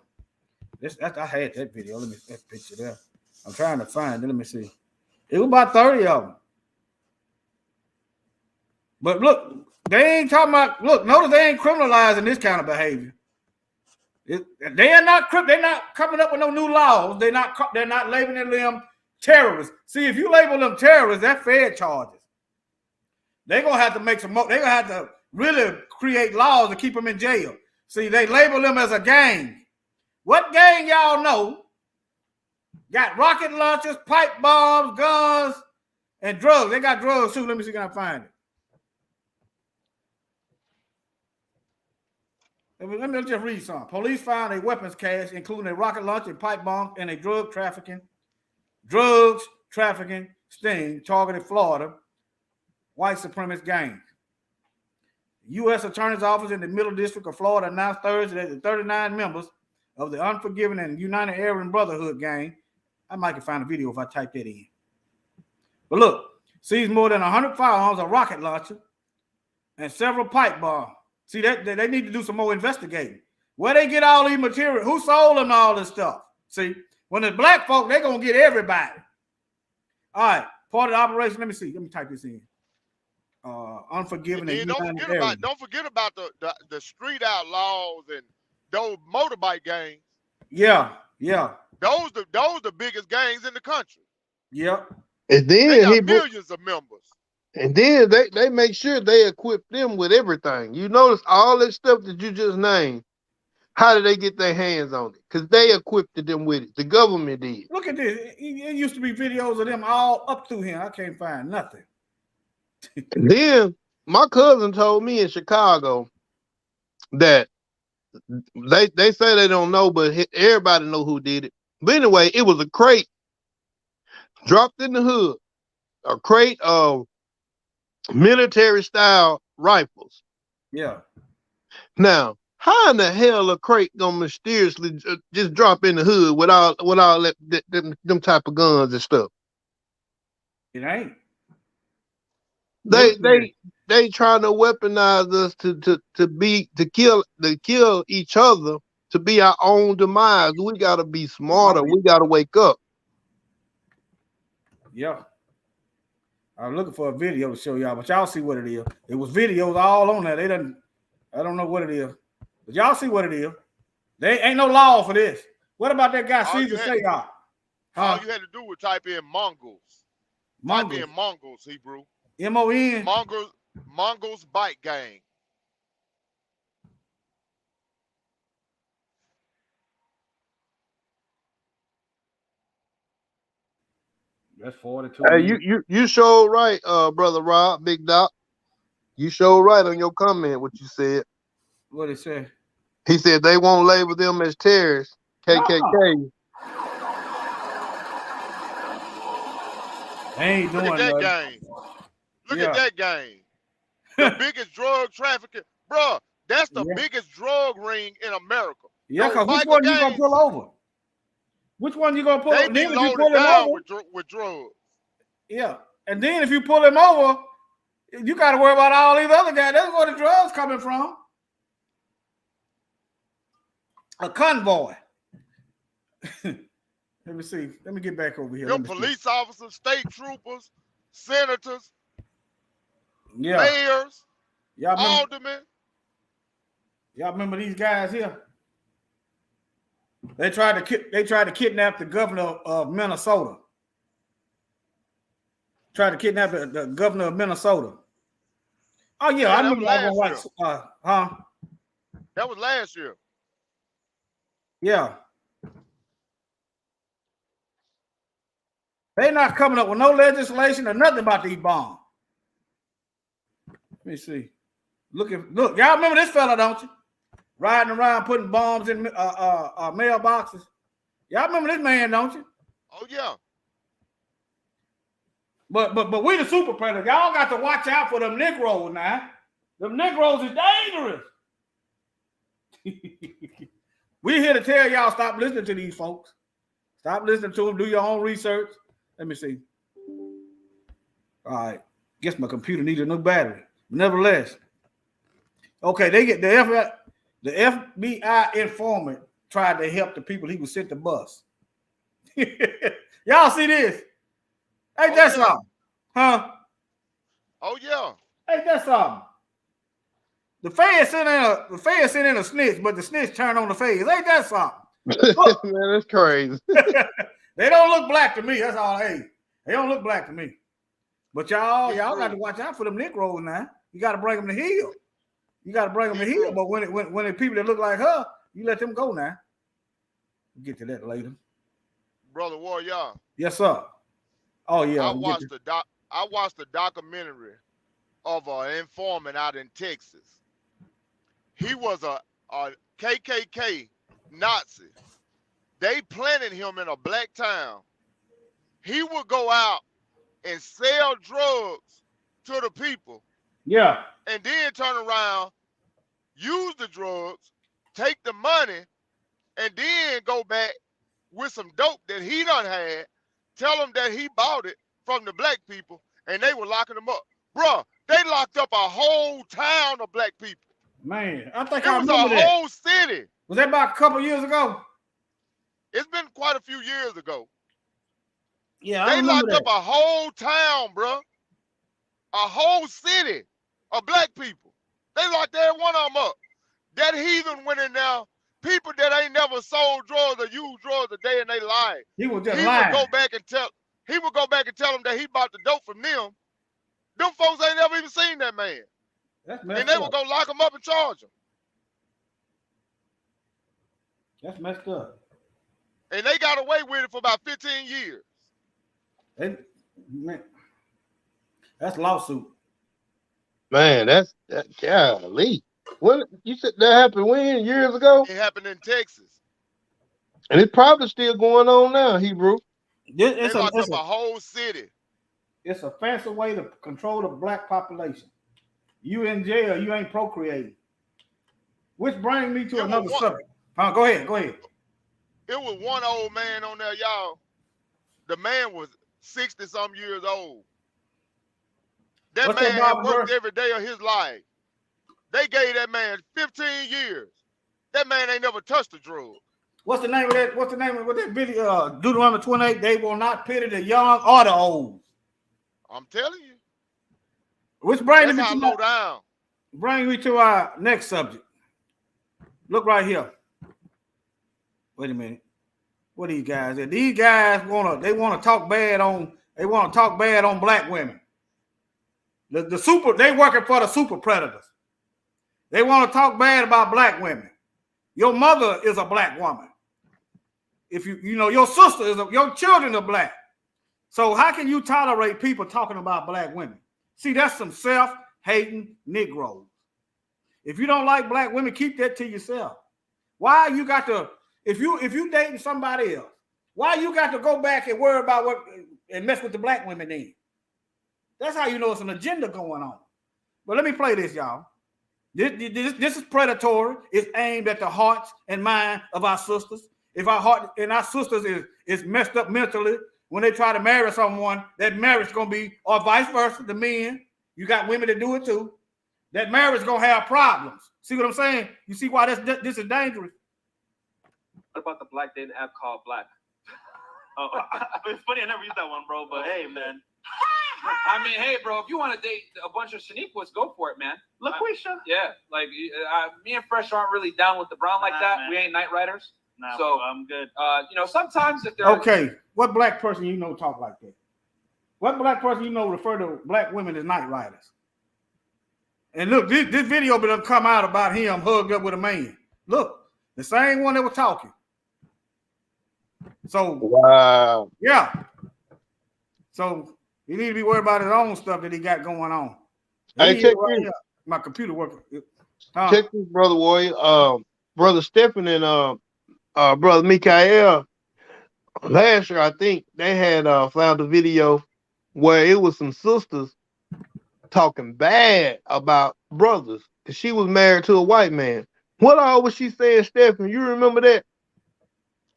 I had that video. Let me see that picture there. I'm trying to find it. Let me see. It was about 30 of them. But look, they ain't talking about. Look, notice they ain't criminalizing this kind of behavior. They're not coming up with no new laws. They're not labeling them terrorists. See, if you label them terrorists, that's fair charges. They're gonna have to make some more. They're gonna have to really create laws to keep them in jail. See, they label them as a gang. What gang y'all know got rocket launchers, pipe bombs, guns, and drugs? They got drugs too. Let me see if I can find it. Let me just read some. Police found a weapons cache, including a rocket launcher, pipe bomb, and a drugs trafficking sting targeted Florida white supremacist gang. U.S. Attorney's Office in the Middle District of Florida announced Thursday that the 39 members of the Unforgiven and United Aryan Brotherhood gang, I might can find a video if I type that in. But look, seized more than 100 firearms, a rocket launcher, and several pipe bombs. See, that they need to do some more investigating. Where they get all these material? Who sold them all this stuff? See, when it's black folk, they're going to get everybody. All right, part of the operation, let me see. Let me type this in. Unforgiving And and then United Area. don't forget about the street outlaws and those motorbike gangs. Yeah. Those the biggest gangs in the country. Yep. And They then got millions of members. and then they make sure they equip them with everything. You notice all that stuff that you just named. How did they get their hands on it? Because they equipped them with it. The government did. Look at this. It used to be videos of them all up through here. I can't find nothing. And then my cousin told me in Chicago that they say they don't know, but everybody know who did it. But anyway, it was a crate dropped in the hood, a crate of military style rifles. Yeah. Now, how in the hell a crate gonna mysteriously just drop in the hood with all that them type of guns and stuff? It ain't. They trying to weaponize us to kill each other, to be our own demise. We gotta be smarter. We gotta wake up. Yeah. I'm looking for a video to show y'all, but y'all see what it is. It was videos all on there. I don't know what it is. But y'all see what it is. There ain't no law for this. What about that guy, Caesar Sayar? All you had to do was type in Mongols. Type in Mongols, Hebrew. M-O-N. Mongols Bike Gang. That's 42. Hey, you showed right, brother Rob, Big Doc. You showed right on your comment what you said. What it say? He said they won't label them as terrorists. KKK. They ain't doing Look at that nothing. game. Look at that game. The biggest drug trafficking. Bruh, that's the biggest drug ring in America. Yeah, because which one you gonna pull over? Which one you gonna pull over? They be loaded down with drugs. Yeah. And then if you pull him over, you got to worry about all these other guys. That's where the drugs coming from. A convoy. Let me see. Let me get back over here. Them police officers, state troopers, senators, mayors, aldermen. Y'all remember these guys here? They tried to kidnap the governor of Minnesota. Tried to kidnap the governor of Minnesota. Oh yeah, I remember that one. That was last year. Yeah. They not coming up with no legislation or nothing about these bombs. Let me see. Look, y'all remember this fella, don't you? Riding around putting bombs in mailboxes. Y'all remember this man, don't you? Oh yeah. But we the super predators. Y'all got to watch out for them Negroes now. Them Negroes is dangerous. We here to tell y'all stop listening to these folks. Stop listening to them. Do your own research. Let me see. All right. Guess my computer needs a new battery. Nevertheless. Okay, they get the FBI informant tried to help the people he was sent to bust. Y'all see this? Ain't that something? Huh? Oh yeah. Ain't that something? The feds sent in a snitch, but the snitch turned on the feds. Ain't that something? Man, that's crazy. They don't look black to me. That's all. Hey, they don't look black to me. But y'all got to watch out for them Negroes now. You got to bring them to heel. You got to bring them to heel. But when the people that look like her, you let them go now. We'll get to that later. Brother Warrior. Yes, sir. Oh yeah. I watched the documentary of an informant out in Texas. He was a KKK Nazi. They planted him in a black town. He would go out and sell drugs to the people. Yeah. And then turn around, use the drugs, take the money, and then go back with some dope that he done had, tell them that he bought it from the black people, and they were locking them up. Bruh, they locked up a whole town of black people. Man, I think it I was remember a that. whole city. Was that about a couple years ago? It's been quite a few years ago. Yeah, they locked up a whole town, bro. A whole city of black people. They locked every one of them up. That heathen went in there. People that ain't never sold drugs or used drugs a day in their life. He was just He lying. would go back and tell them that he bought the dope from them. Them folks ain't never even seen that man. That's And messed they up. would go lock him up and charge him. That's messed up. And they got away with it for about 15 years. Man, that's lawsuit. Man, that golly. When you said that happened when? Years ago? It happened in Texas. And it's probably still going on now, Hebrew. They locked up a whole city. It's a fancy way to control the black population. You in jail, you ain't procreating. Which brings me to another subject. Go ahead. It was one old man on there, y'all. The man was 60-some years old. That man had worked every day of his life. They gave that man 15 years. That man ain't never touched a drug. What's the name of that? What's the name of that video? Deuteronomy 28. They will not pity the young or the old. I'm telling you. Which brings That's how low down. Bring me to our next subject. Look right here. Wait a minute. What are these guys? These guys want to talk bad on black women. They working for the super predators. They want to talk bad about black women. Your mother is a black woman. If your sister your children are black. So how can you tolerate people talking about black women? See, that's some self-hating Negroes. If you don't like black women, keep that to yourself. Why you got to, if you dating somebody else, why you got to go back and worry about what and mess with the black women then? That's how you know it's an agenda going on. But let me play this, y'all. This is predatory. It's aimed at the hearts and mind of our sisters. If our heart and our sisters is messed up mentally, when they try to marry someone, that marriage is going to be, or vice versa, the men, you got women that do it too, that marriage is going to have problems. See what I'm saying? You see why this is dangerous? What about the black dating app called Black? Oh, it's funny, I never used that one, bro, but hey, man. I mean, hey, bro, if you want to date a bunch of Shaniquas, go for it, man. LaQuisha? Yeah, like me and Fresh aren't really down with the brown like that. Man. We ain't night riders. Nah, so I'm good. Sometimes if they're okay, what black person you know talk like that? What black person you know refer to black women as night riders? And look, this video been come out about him hugged up with a man. Look, the same one that was talking. So wow, yeah. So he need to be worried about his own stuff that he got going on. Hey, check right here. My computer working. Check this, Brother Warrior. Brother Stephen and Brother Mikael. Last year, I think they had found a video where it was some sisters talking bad about brothers because she was married to a white man. What all was she saying, Stephen? You remember that?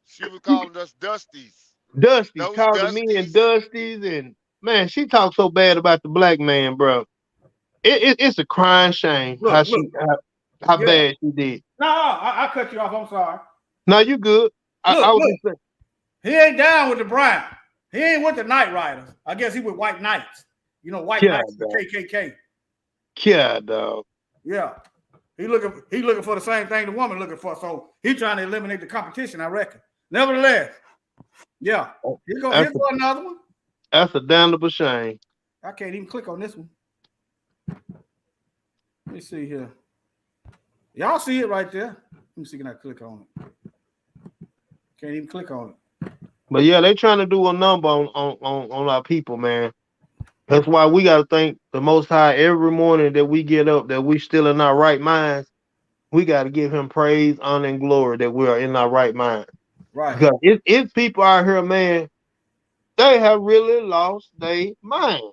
She was calling us Dusties. Dusties, calling me and Dusties, and man, she talked so bad about the black man, bro. It's a crying shame how bad she did. No, I cut you off. I'm sorry. No, you good. I was just saying. He ain't down with the brown. He ain't with the night riders. I guess he with white knights. You know, white knights, the KKK. Yeah, dog. Yeah. He looking for the same thing the woman looking for. So he trying to eliminate the competition, I reckon. Nevertheless, yeah. Here go another one. That's a damnable shame. I can't even click on this one. Let me see here. Y'all see it right there. Let me see, can I click on it? Can't even click on it. But yeah, they trying to do a number on our people, man. That's why we got to thank the Most High every morning that we get up, that we still in our right minds. We got to give him praise, honor, and glory that we are in our right mind. Right. Because it's people out here, man, they have really lost their mind.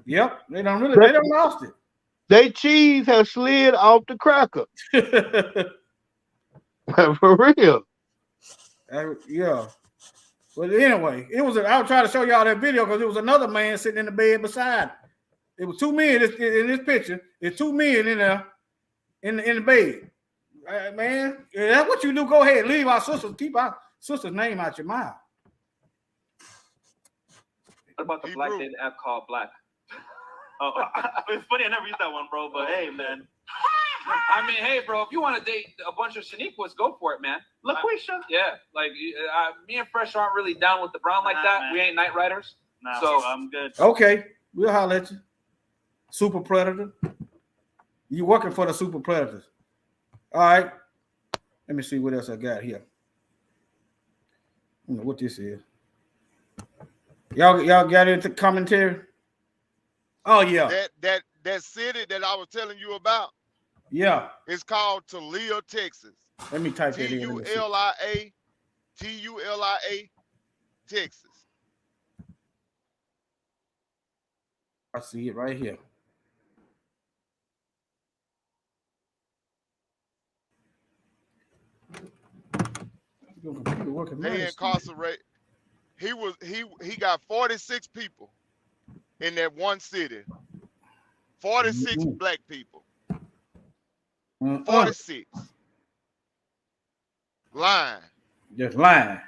Yep. They don't lost it. They cheese has slid off the cracker. For real. Yeah. But anyway, I was trying to show y'all that video because it was another man sitting in the bed beside. It was two men in this picture. There's two men in there in the bed. Man, if that's what you do. Go ahead, leave our sisters. Keep our sister's name out your mouth. What about the black dating app called Black? It's funny I never used that one, bro. But hey, man. I mean, hey, bro, if you want to date a bunch of Shaniquas, go for it, man. LaQuisha. Yeah, like me and Fresh aren't really down with the brown like that. Man. We ain't night riders. Nah, So- bro, I'm good. Okay, we'll holler at you. Super Predator. You working for the Super Predators. All right. Let me see what else I got here. I don't know what this is. Y'all got into commentary? Oh, yeah. That city that I was telling you about, Yeah. it's called Tulia, Texas. Let me type that in. Let me see. Tulia, Texas. I see it right here. They incarcerate. He got 46 people in that one city. 46 black people. 46. Lying. Just lying.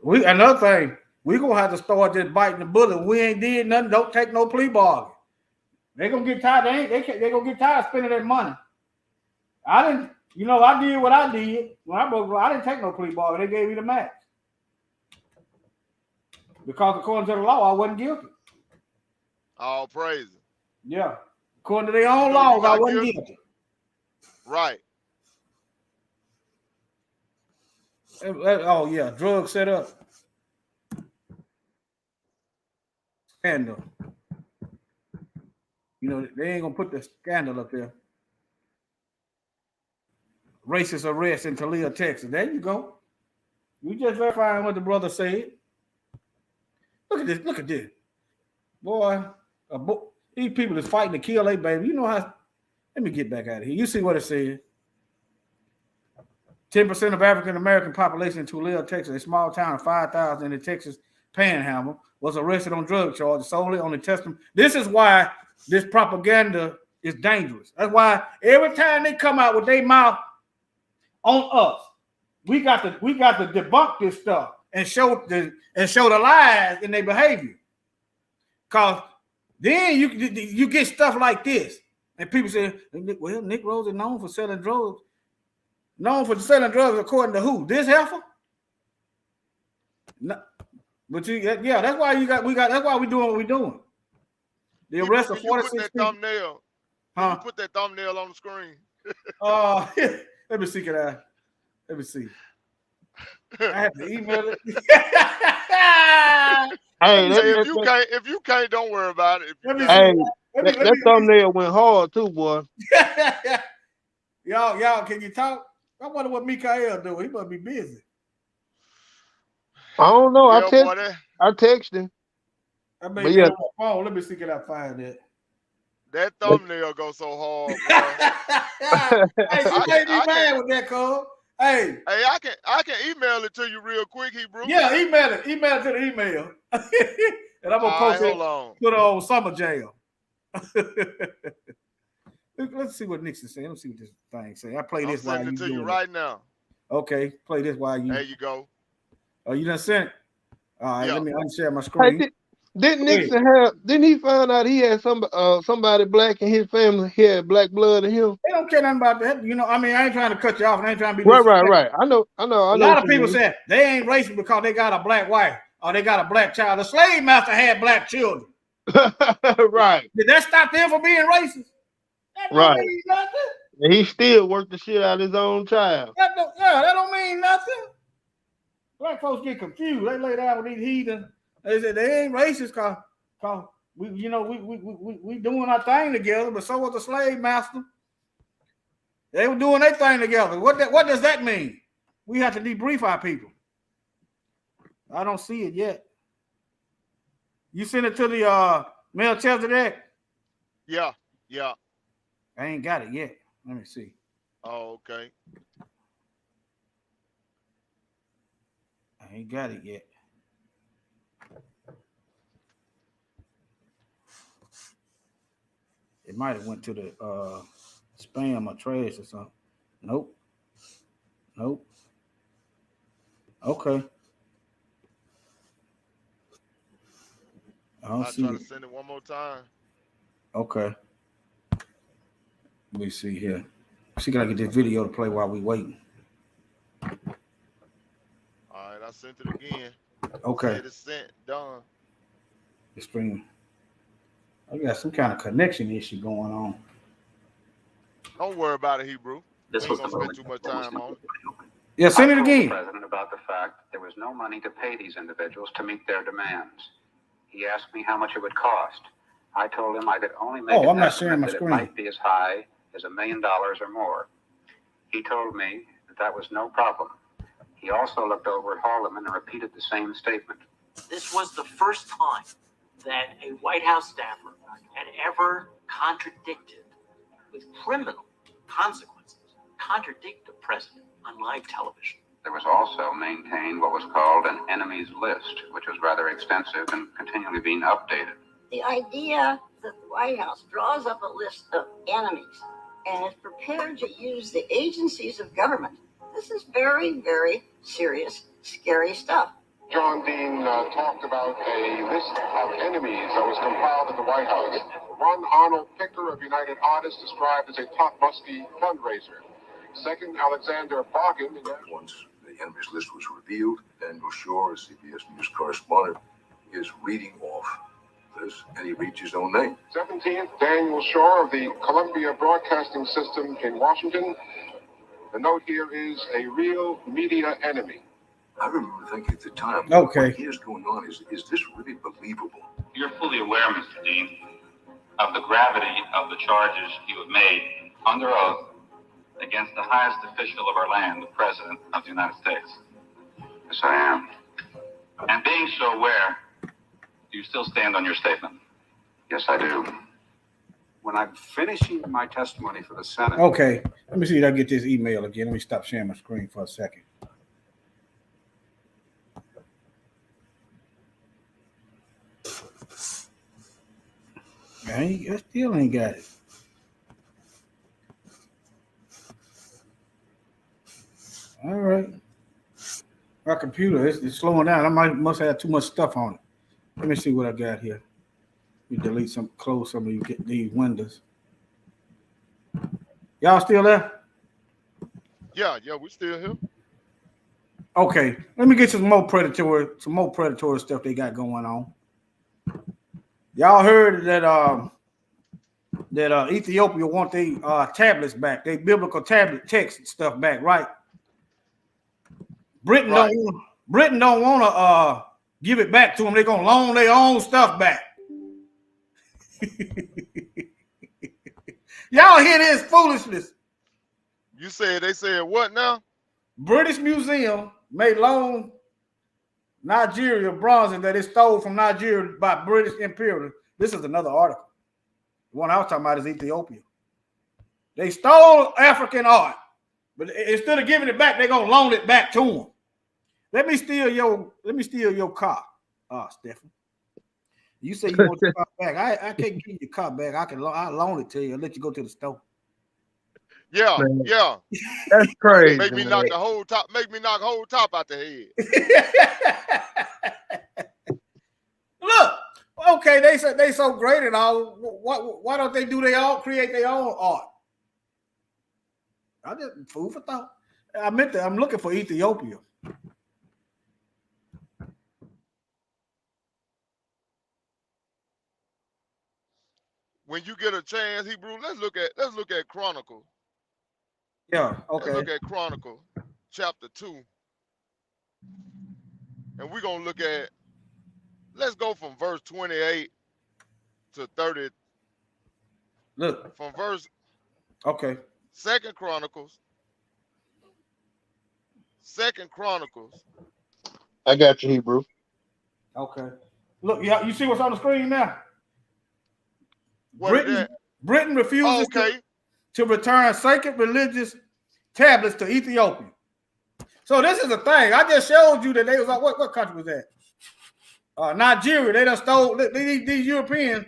Another thing, we gonna have to start just biting the bullet. We ain't did nothing. Don't take no plea bargain. They gonna get tired. They gonna get tired of spending that money. I didn't. I did what I did when I broke. I didn't take no plea bargain. They gave me the max because according to the law, I wasn't guilty. All praise. Yeah, according to their own laws, I wasn't guilty. Right. Oh yeah, drug set up. Scandal. They ain't gonna put the scandal up there. Racist arrest in Tulia, Texas. There you go. You just verifying what the brother said. Look at this. Look at this. Boy, these people is fighting to kill a baby. You know how. Let me get back out of here. You see what it says. 10% of African American population in Tulia, Texas, a small town of 5,000 in the Texas Panhandle, was arrested on drug charges solely on the testimony. This is why this propaganda is dangerous. That's why every time they come out with their mouth on us, we got to debunk this stuff and show the lies in their behavior. Cause then you get stuff like this, and people say, "Well, Nick Rose is known for selling drugs." Known for selling drugs according to who? This heifer? No, but that's why that's why we doing what we doing. The arrest of 46 people. Thumbnail. Huh? You put that thumbnail on the screen. Let me see, let me see. I have to email it. If you can't, don't worry about it. That thumbnail went hard too, boy. Y'all, can you talk? I wonder what Mikael do. He must be busy. I don't know. Yeah, I text him. I may be on my phone. Let me see, can I find that? That thumbnail goes so hard, bro. Hey, you can't be mad with that, Cole. Hey, I can email it to you real quick, Hebrew. Yeah, email it. Email it to the email. And I'm gonna post it. Put it on Summer Jail. Let's see what Nixon saying. Let's see what this thing say. I play this while you to you right now. Okay, play this while you. There you go. Oh, you done sent it? All right, Yeah. let me unshare my screen. Hey, didn't Nixon didn't he find out he had somebody black in his family? He had black blood in him. They don't care nothing about that. I mean, I ain't trying to cut you off. And I ain't trying to be right. I know. A lot of people say they ain't racist because they got a black wife or they got a black child. The slave master had black children. Right. Did that stop them from being racist? That don't mean nothing. And he still worked the shit out of his own child. That don't mean nothing. Black folks get confused. They lay down with these heathens. They say they ain't racist cause we doing our thing together, but so was the slave master. They were doing their thing together. What does that mean? We have to debrief our people. I don't see it yet. You sent it to the Melchizedek? Yeah. I ain't got it yet. Let me see. Oh, okay. I ain't got it yet. It might have went to the spam or trash or something. Nope. Okay. I don't see try it. to send it one more time. Okay. Let me see here. See, can I get this video to play while we waiting? All right, I sent it again. Okay. Said it's sent, done. The stream. I got some kind of connection issue going on. Don't worry about it, Hebrew. This We was ain't the gonna spend moment too much time on it. Yeah, send it I told the again. president about the fact there was no money to pay these individuals to meet their demands. He asked me how much it would cost. I told him I could only make Oh, an I'm not sharing my estimate that screen. it might be as high as $1 million or more. He told me that was no problem. He also looked over at Haldeman and repeated the same statement. This was the first time that a White House staffer had ever contradicted, with criminal consequences, contradict the president on live television. There was also maintained what was called an enemies list, which was rather extensive and continually being updated. The idea that the White House draws up a list of enemies and is prepared to use the agencies of government, this is very, very serious, scary stuff. John Dean talked about a list of enemies that was compiled at the White House. One, Arnold Picker of United Artists, described as a top muskie fundraiser. Second, Alexander Barkin. Once the enemies list was revealed, Daniel Shore, a CBS News correspondent, is reading off this, and he reads his own name. 17th, Daniel Shore of the Columbia Broadcasting System in Washington. The note here is a real media enemy. I remember thinking at the time, Okay. what is going on? Is this really believable? You're fully aware, Mr. Dean, of the gravity of the charges you have made under oath against the highest official of our land, the President of the United States. Yes, I am. And being so aware, do you still stand on your statement? Yes, I do. When I'm finishing my testimony for the Senate, Okay. Let me see if I get this email again. Let me stop sharing my screen for a second. I still ain't got it. All right. My computer is slowing down. I must have too much stuff on it. Let me see what I got here. Let me delete some, close some of these windows. Y'all still there? Yeah, we still here. Okay. Let me get some more predatory stuff they got going on. Y'all heard that Ethiopia want their tablets back, they biblical tablet text stuff back, right? Britain don't want to give it back to them. They're gonna loan their own stuff back. Y'all hear this foolishness? They said what now? British Museum may loan Nigeria bronzes that it stole from Nigeria by British imperialists. This is another article. The one I was talking about is Ethiopia. They stole African art, but instead of giving it back, they're gonna loan it back to them. Let me steal your car, Stephen. You say you want your car back. I can't give you your car back. I'll loan it to you and let you go to the store. Yeah. That's crazy. Make me knock the whole top out the head. Look, okay, they said they so great and all. Why don't they create their own art? I just food for thought. I'm looking for Ethiopia. When you get a chance, Hebrew, let's look at Chronicle. Yeah, okay. Let's look at Chronicle, chapter 2. And we're gonna let's go from verse 28 to 30. Look. From verse Okay. Second Chronicles. I got you, Hebrew. Okay. Look, you see what's on the screen now? What Britain refuses to return sacred religious tablets to Ethiopia. So this is the thing. I just showed you that they was like, what country was that? Nigeria. They done stole these Europeans.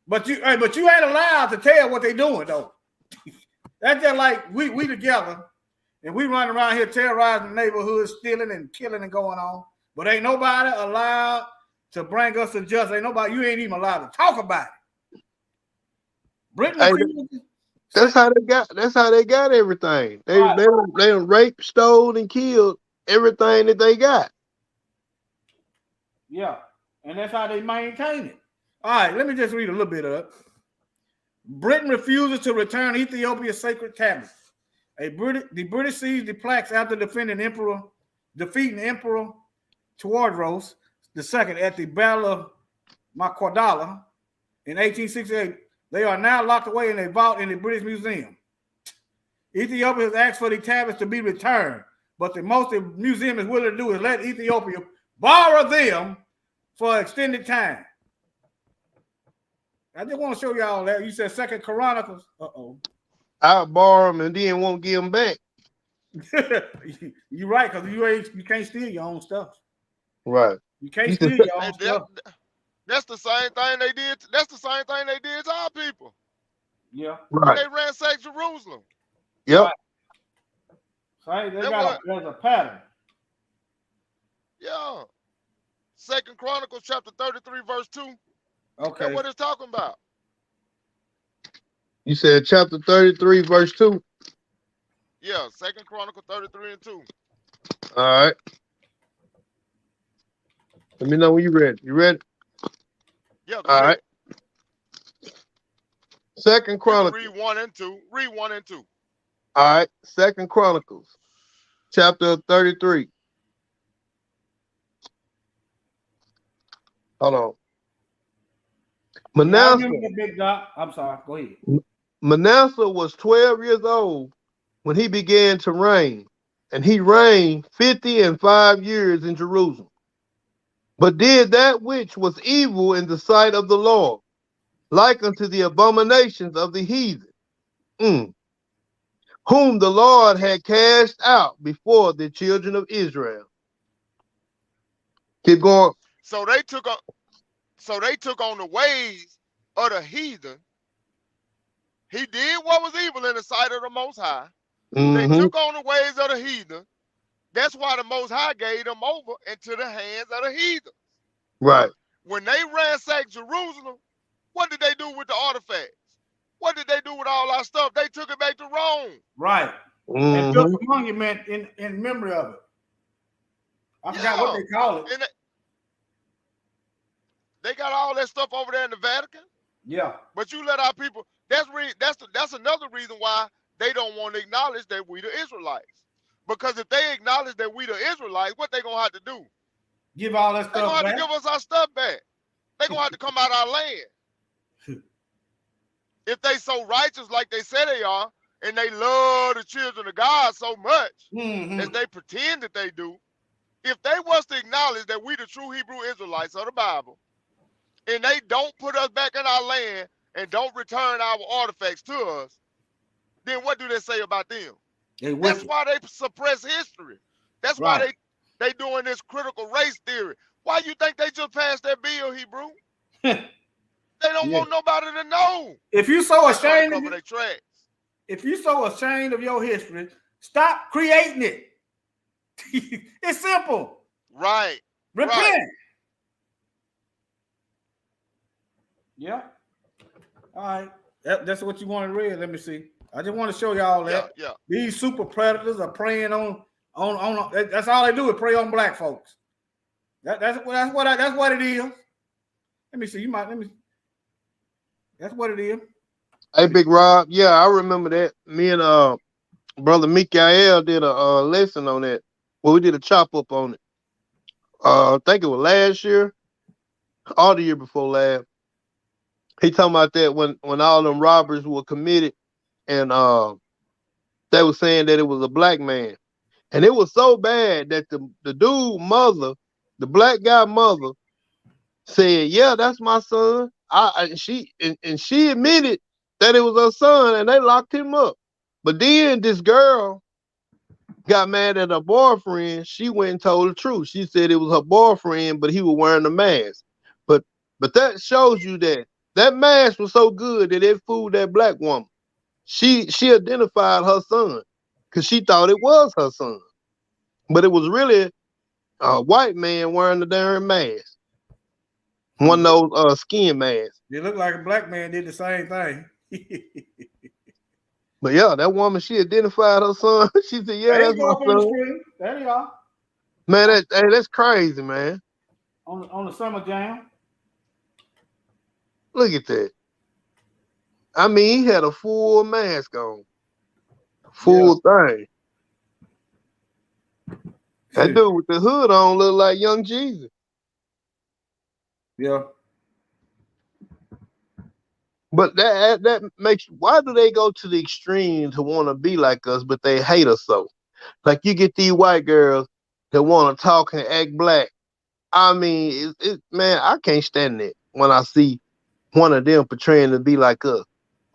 But you ain't allowed to tell what they doing though. That's just like we together and we running around here terrorizing the neighborhoods, stealing and killing and going on. But ain't nobody allowed to bring us to justice. You ain't even allowed to talk about it. Britain Hey, refused. that's how they got everything. They done raped, stole, and killed everything that they got. Yeah, and that's how they maintain it. All right, let me just read a little bit of it. Britain refuses to return Ethiopia's sacred tablets. The British seized the plaques after defeating Emperor Tewodros II at the Battle of Makwadala in 1868. They are now locked away in a vault in the British Museum. Ethiopia has asked for the tablets to be returned, but the most the museum is willing to do is let Ethiopia borrow them for extended time. I just want to show y'all that. You said Second Chronicles. I'll borrow them and then won't give them back. You're right, because you can't steal your own stuff. Right. You can't steal your own stuff. That's the same thing they did. That's the same thing they did to our people. Yeah. Right. They ransacked Jerusalem. Yep. Right. There's a pattern. Yeah. Second Chronicles chapter 33, verse 2. Okay. That's what it's talking about. You said chapter 33, verse 2. Yeah, Second Chronicles 33 and 2. All right. Let me know when you're ready. You ready? Yeah. All right. Second Chronicles. Read 1 and 2. Read 1 and 2. All right. Second Chronicles, chapter 33. Hold on. Manasseh. Big Doc. I'm sorry. Go ahead. Manasseh was 12 years old when he began to reign, and he reigned 55 years in Jerusalem, but did that which was evil in the sight of the Lord, like unto the abominations of the heathen, whom the Lord had cast out before the children of Israel. Keep going. So they took on the ways of the heathen. He did what was evil in the sight of the Most High. They took on the ways of the heathen. That's why the Most High gave them over into the hands of the heathen. Right. When they ransacked Jerusalem, what did they do with the artifacts? What did they do with all our stuff? They took it back to Rome. Right. And built a monument in memory of it. I forgot what they call it. And they got all that stuff over there in the Vatican. Yeah. But you let our people. That's another reason why they don't want to acknowledge that we the Israelites. Because if they acknowledge that we the Israelites, what they gonna have to do? Give all that stuff back. They gonna have to give us our stuff back. They gonna have to come out our land. If they so righteous like they say they are, and they love the children of God so much as they pretend that they do, if they was to acknowledge that we the true Hebrew Israelites of the Bible, and they don't put us back in our land and don't return our artifacts to us, then what do they say about them? That's why they suppress history. That's why they doing this critical race theory. Why you think they just passed that bill, Hebrew? They don't want nobody to know. If you so ashamed of your history, stop creating it. It's simple. Right. Repent. Right. Yeah. All right. That's what you want to read. Let me see. I just want to show y'all that. Yeah. These super predators are preying on. That's all they do is prey on black folks. That's what it is. Let me see. That's what it is. Hey, Big Rob. Yeah, I remember that. Me and Brother Mikael did a lesson on that. Well, we did a chop up on it. I think it was last year, or the year before last. He talking about that when all them robbers were committed, and they were saying that it was a black man, and it was so bad that the dude mother, the black guy mother, said, "Yeah, that's my son." She admitted that it was her son, and they locked him up. But then this girl got mad at her boyfriend. She went and told the truth. She said it was her boyfriend, but he was wearing a mask. But that shows you that mask was so good that it fooled that black woman. She identified her son because she thought it was her son, but it was really a white man wearing the darn mask. One of those skin masks. It looked like a black man did the same thing. But yeah, that woman, she identified her son. She said, "Yeah, There that's you go my up on the son." screen. There you are. Man, that's crazy, man. On the Summer Jam. Look at that. I mean, he had a full mask on, full thing. That dude with the hood on look like Young Jesus. Yeah. But that makes, why do they go to the extreme to want to be like us, but they hate us so? Like you get these white girls that want to talk and act black. I mean, man, I can't stand it when I see one of them portraying to be like us.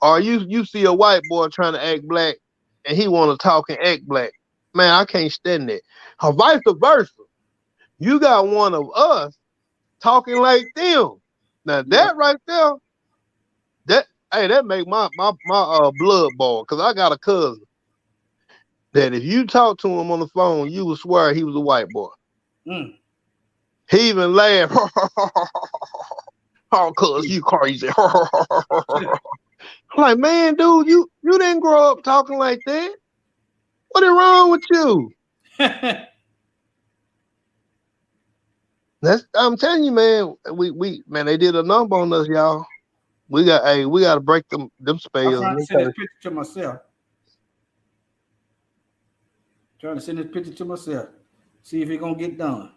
Or you see a white boy trying to act black and he want to talk and act black. Man, I can't stand it. Or vice versa. You got one of us talking like them. Now that right there, that make my blood boil, because I got a cousin that if you talk to him on the phone, you would swear he was a white boy. Mm. He even laughed. Oh, cuz you crazy. Like, man, dude, you didn't grow up talking like that. What is wrong with you? I'm telling you, man, man, they did a number on us, y'all. We gotta break them spells. I'm trying to send this picture to myself. See if it's gonna get done.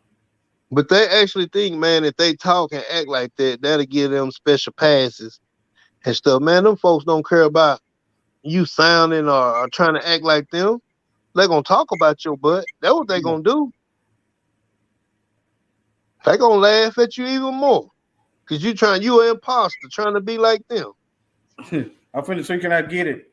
But they actually think, man, if they talk and act like that, that'll give them special passes and stuff. Man, them folks don't care about you sounding or trying to act like them. They're gonna talk about your butt. That's what they're gonna do. They're gonna laugh at you even more. Cause you an imposter trying to be like them. I'm finna see can I get it.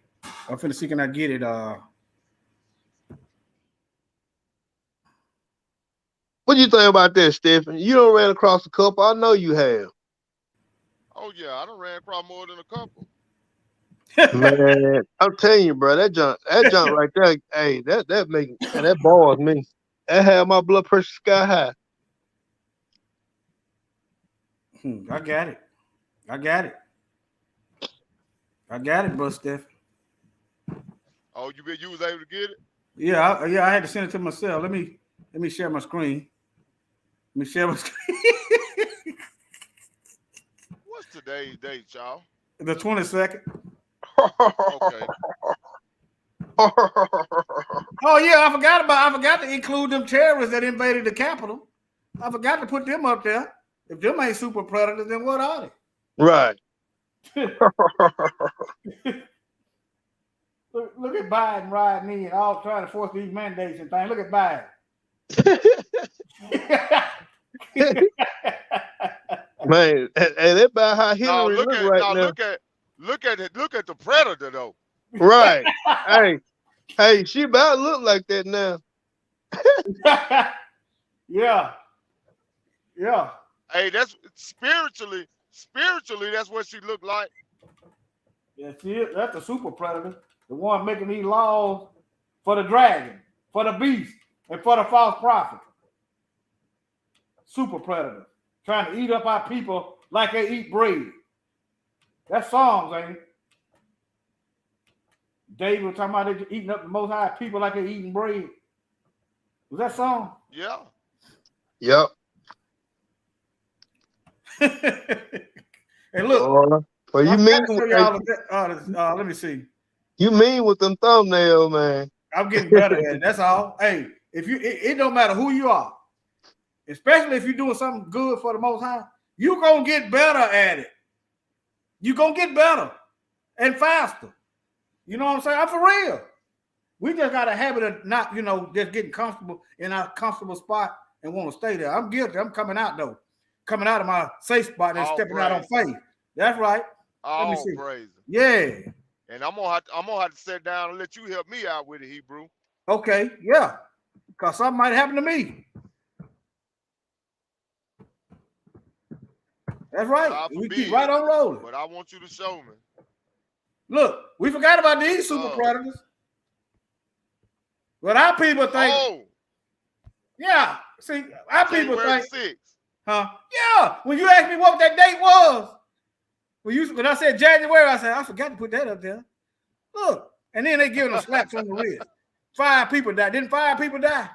What do you think about that, Stephen? You done ran across a couple. I know you have. Oh yeah, I done ran across more than a couple. Man, I'm telling you, bro, that junk right there, hey, that bars me. That had my blood pressure sky high. I got it, bro, Steph. Oh, you was able to get it? Yeah, I had to send it to myself. Let me share my screen. What's today's date, y'all? The 22nd. Okay. Oh yeah, I forgot to include them terrorists that invaded the Capitol. I forgot to put them up there. If them ain't super predators, then what are they? Right. Look at Biden riding in, all trying to force these mandates and things. Look at Biden. Man, and that's about how Hillary looks right now. Look at the predator though. Right. hey, she about to look like that now. Yeah. Hey, that's spiritually, that's what she looked like. Yeah, that's the super predator, the one making these laws for the dragon, for the beast, and for the false prophet. Super predator, trying to eat up our people like they eat bread. That's Psalms, ain't it? David was talking about they eating up the Most High people like they eating bread. Was that Psalm? Yeah. Yep. And look, well, you mean let me see. You mean with them thumbnails, man. I'm getting better at it. That's all. Hey, it don't matter who you are, especially if you're doing something good for the Most High, you're gonna get better at it. You're gonna get better and faster. You know what I'm saying? I'm for real. We just got a habit of not, just getting comfortable in our comfortable spot and want to stay there. I'm guilty. I'm coming out though. Coming out of my safe spot and stepping out on faith. That's right. All praise. Yeah. And I'm gonna have to sit down and let you help me out with it, Hebrew. Okay, yeah. Because something might happen to me. That's right. We keep right on rolling. But I want you to show me. Look, we forgot about these super predators. But our people think. Yeah. See, our people think. 6. Huh? Yeah. When you asked me what that date was, When I said January, I said I forgot to put that up there. Look, and then they giving them slaps on the wrist. 5 people died. Didn't 5 people die?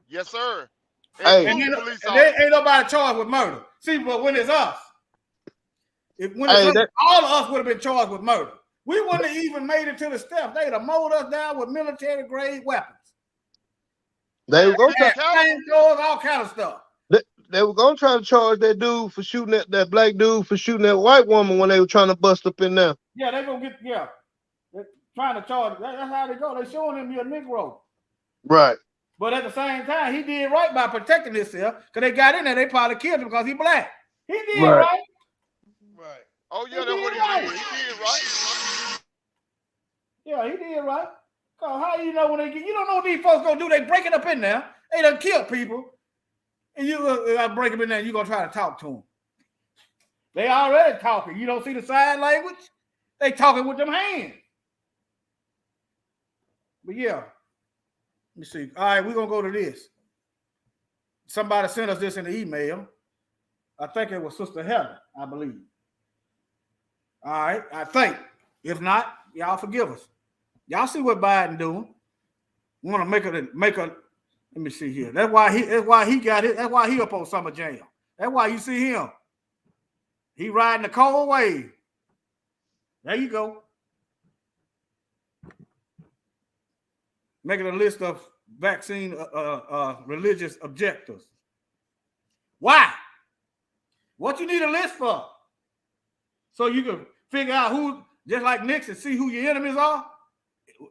Yes, sir. Hey. And they ain't nobody charged with murder. See, but when it's us, all of us would have been charged with murder. We wouldn't have even made it to the steps. They'd have mowed us down with military grade weapons. They were going to all kind of stuff. They were going to try to charge that dude for shooting that black dude for shooting that white woman when they were trying to bust up in there. Yeah, they gonna get they're trying to charge. That's how they go. They showing him you're a Negro. Right. But at the same time, he did right by protecting himself because they got in there. They probably killed him because he's black. He did right. Right. Oh yeah, that's what he did. He did right. Yeah, he did right. Cause how you know when they get? You don't know what these folks gonna do. They break it up in there. They done kill people, and you break them in there. And you gonna try to talk to them. They already talking. You don't see the sign language. They talking with them hands. But yeah, let me see. All right, we're gonna go to this. Somebody sent us this in the email. I think it was Sister Heather, I believe. All right, I think. If not, y'all forgive us. Y'all see what Biden doing? We want to make a. Let me see here. That's why he got it. That's why he up on summer jam. That's why you see him. He riding the cold wave. There you go. Making a list of vaccine religious objectives. Why? What you need a list for? So you can figure out who, just like Nixon, see who your enemies are.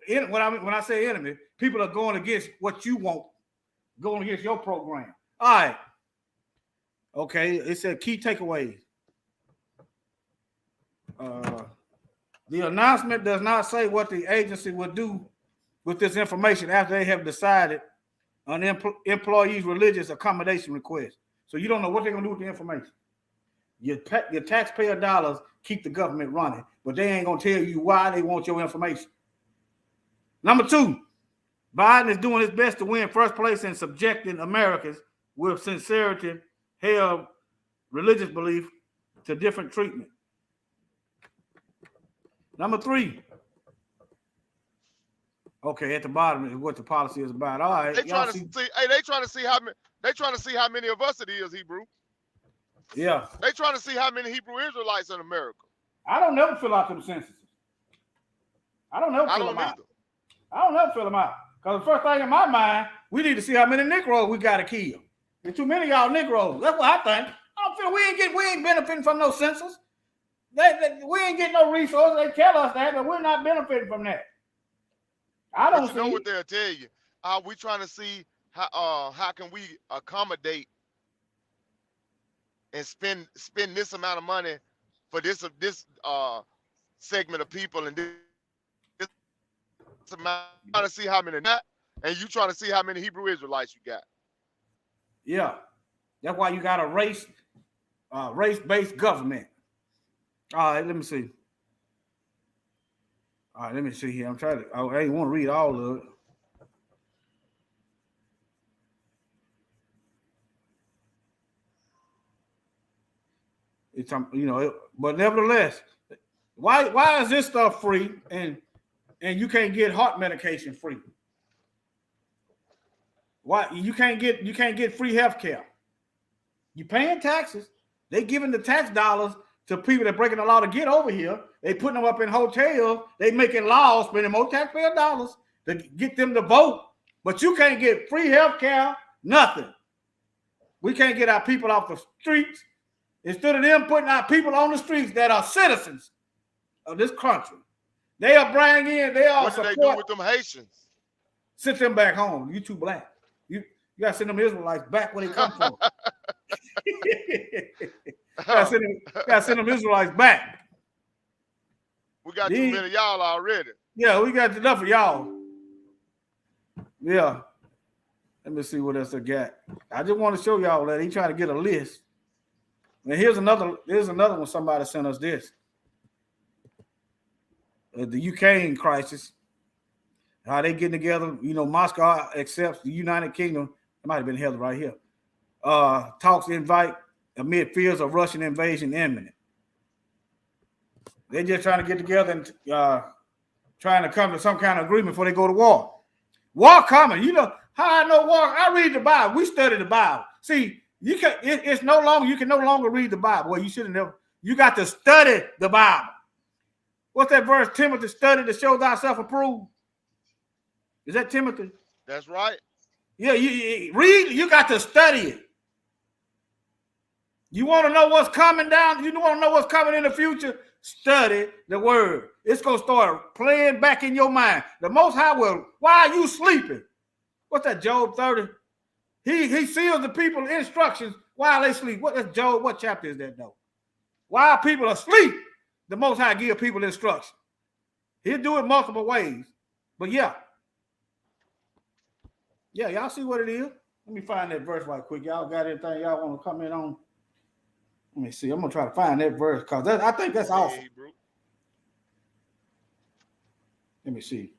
When I say enemy, people are going against what you want, going against your program. All right. Okay, it said key takeaways. The announcement does not say what the agency will do with this information after they have decided on employees' religious accommodation request. So you don't know what they're going to do with the information. Your taxpayer dollars keep the government running, but they ain't going to tell you why they want your information. Number 2, Biden is doing his best to win first place in subjecting Americans with sincerity, held religious belief to different treatment. Number 3. Okay, at the bottom is what the policy is about. All right. They trying to see how many of us it is, Hebrew. Yeah. They trying to see how many Hebrew Israelites in America. I don't never fill out them censuses. I don't never fill them out. Because the first thing in my mind, we need to see how many Negroes we got to kill. There's too many of y'all Negroes. That's what I think. I don't feel we ain't benefiting from no census. We ain't getting no resources. They tell us that, but we're not benefiting from that. I don't know what they'll tell you. We trying to see how can we accommodate and spend this amount of money for this segment of people and this amount, trying to see how many not, and you trying to see how many Hebrew Israelites you got. Yeah, that's why you got a race-based government. All right, let me see. All right, let me see here. I'm trying to. I ain't want to read all of it. It's but nevertheless, why is this stuff free and you can't get heart medication free? Why you can't get free health care? You paying taxes. They giving the tax dollars to people that breaking the law to get over here. They putting them up in hotels. They making laws, spending more taxpayer dollars to get them to vote. But you can't get free health care, nothing. We can't get our people off the streets. Instead of them putting our people on the streets that are citizens of this country, they are bringing in, they are what do they do with them Haitians? Send them back home. You too black. You got to send them Israelites back where they come from. Got to send them Israelites back. We got too many of y'all already. Yeah, we got enough of y'all. Yeah. Let me see what else I got. I just want to show y'all that he trying to get a list. And here's another one. Somebody sent us this. The Ukraine crisis. How they getting together. Moscow accepts the United Kingdom. It might have been held right here. Talks invite amid fears of Russian invasion imminent. They're just trying to get together and trying to come to some kind of agreement before they go to war. War coming. You know how I know war? I read the Bible. We study the Bible. See, you can. It's no longer. You can no longer read the Bible. Well, you should have never. You got to study the Bible. What's that verse? Timothy, study to show thyself approved. Is that Timothy? That's right. Yeah, you read. You got to study it. You want to know what's coming down? You want to know what's coming in the future? Study the word. It's going to start playing back in your mind. The Most High will. Why are you sleeping? What's that, Job 30? He seals the people instructions while they sleep. What is Job? What chapter is that, though? While people are asleep, the Most High give people instruction. He'll do it multiple ways. But yeah. Yeah, y'all see what it is? Let me find that verse right quick. Y'all got anything y'all want to comment on? Let me see. I'm going to try to find that verse because I think that's awesome. Let me see.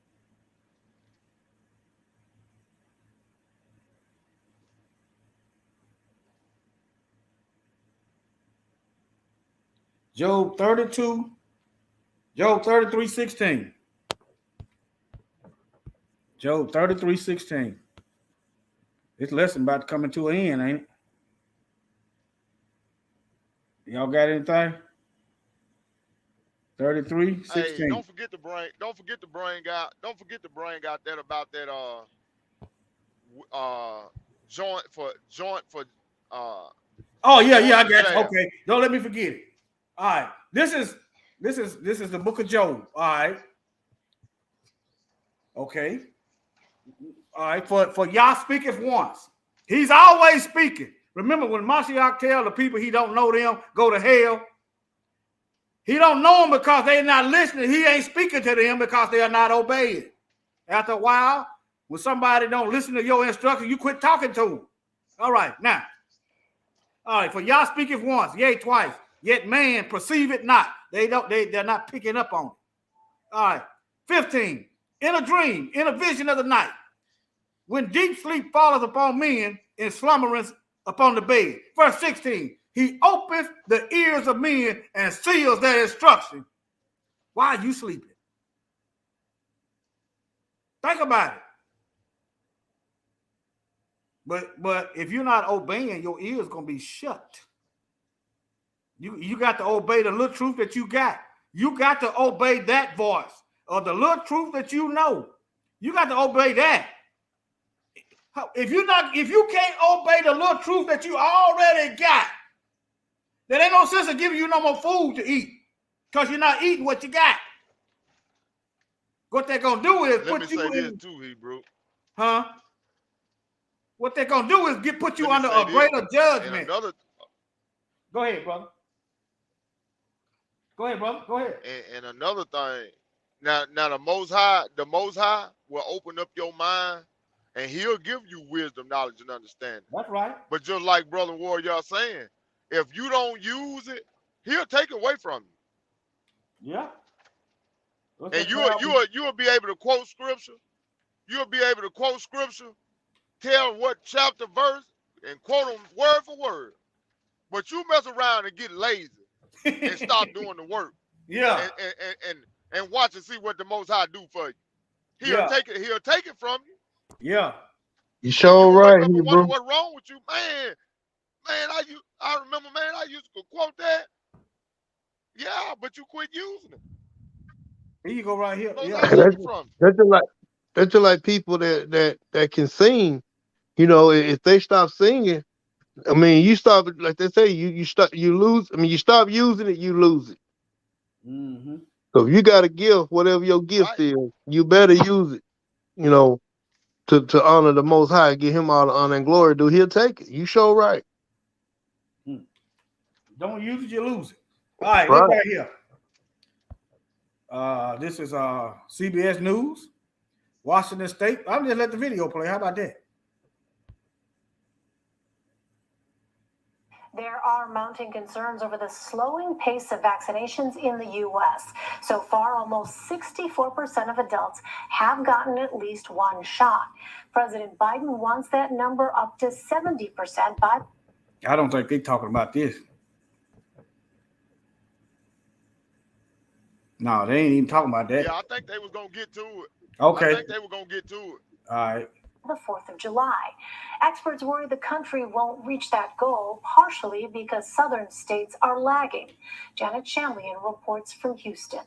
Job 32, Job 33:16. Job 33:16. This lesson about to come to an end, ain't it? Y'all got anything? 33:16. Hey, don't forget to bring out that about that joint for Oh yeah, I got you. Okay, don't let me forget it. All right, this is the book of Job. All right, okay, all right. For Yah speaketh once. He's always speaking. Remember when Mashiach tell the people he don't know them go to hell. He don't know them because they're not listening. He ain't speaking to them because they are not obeying. After a while, when somebody don't listen to your instructions, you quit talking to them. All right, now. All right, for Yah speaketh once, yea, twice, yet man perceive it not. They're not picking up on it. All right, 15. In a dream, in a vision of the night, when deep sleep falleth upon men in slumberance upon the bed. Verse 16. He opens the ears of men and seals their instruction. Why are you sleeping? Think about it. But if you're not obeying, your ears gonna be shut. You got to obey the little truth that you got. You got to obey that voice or the little truth that you know. You got to obey that. If you can't obey the little truth that you already got, there ain't no sense of giving you no more food to eat because you're not eating what you got. What they're gonna do is put you in. Too, Hebrew. Huh? What they're gonna do is put you under a greater judgment. Go ahead, brother. Go ahead. And another thing, now the Most High will open up your mind, and He'll give you wisdom, knowledge, and understanding. That's right. But just like Brother Warrior saying, if you don't use it, He'll take it away from you. Yeah. And you'll be able to quote scripture. You'll be able to quote scripture, tell what chapter, verse, and quote them word for word. But you mess around and get lazy and stop doing the work. Yeah. And watch and see what the Most High do for you. He'll take it from you. Yeah. You sure right, here, bro. What's wrong with you, man? Man, I remember, man, I used to quote that. Yeah, but you quit using it. Here you go, right here. Yeah. That's just like people that can sing. You know, if they stop singing, I mean, you stop, like they say, you lose. I mean, you stop using it, you lose it. Mm-hmm. So if you got a gift, whatever your gift is, you better use it. You know, to honor the Most High, give Him all the honor and glory. He'll take it. You sure right. Don't use it, you lose it. All right, look right here. This is CBS News, Washington State. I'm just let the video play. How about that? There are mounting concerns over the slowing pace of vaccinations in the U.S. So far, almost 64% of adults have gotten at least one shot. President Biden wants that number up to 70% by. I don't think they're talking about this. No, they ain't even talking about that. Yeah, I think they was gonna get to it. Okay. I think they were gonna get to it. All right. The 4th of July. Experts worry the country won't reach that goal, partially because southern states are lagging. Janet Shamlian reports from Houston.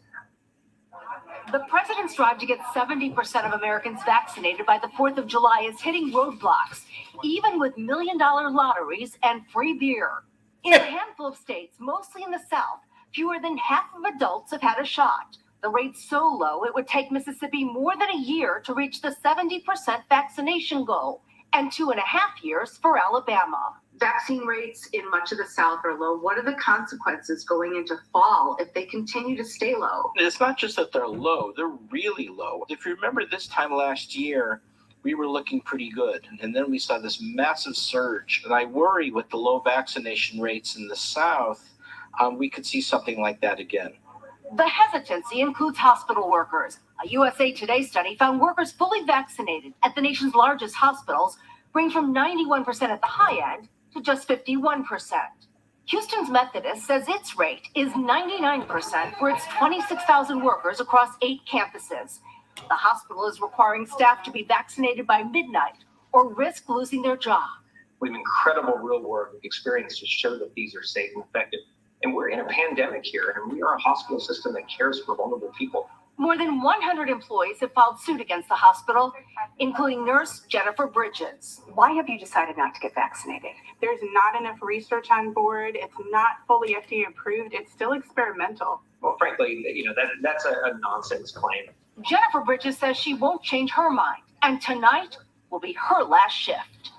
The president's drive to get 70% of Americans vaccinated by the 4th of July is hitting roadblocks, even with million-dollar lotteries and free beer. In a handful of states, mostly in the South, fewer than half of adults have had a shot. The rate's so low, it would take Mississippi more than a year to reach the 70% vaccination goal, and 2.5 years for Alabama. Vaccine rates in much of the South are low. What are the consequences going into fall if they continue to stay low? It's not just that they're low, they're really low. If you remember this time last year, we were looking pretty good. And then we saw this massive surge. And I worry with the low vaccination rates in the South, we could see something like that again. The hesitancy includes hospital workers. A USA Today study found workers fully vaccinated at the nation's largest hospitals range from 91% at the high end to just 51%. Houston's Methodist says its rate is 99% for its 26,000 workers across 8 campuses. The hospital is requiring staff to be vaccinated by midnight or risk losing their job. We have incredible real-world experience to show that these are safe and effective. And we're in a pandemic here, and we are a hospital system that cares for vulnerable people. More than 100 employees have filed suit against the hospital, including nurse Jennifer Bridges. Why have you decided not to get vaccinated? There's not enough research on board. It's not fully FDA approved. It's still experimental. Well, frankly, that's a nonsense claim. Jennifer Bridges says she won't change her mind, and tonight will be her last shift.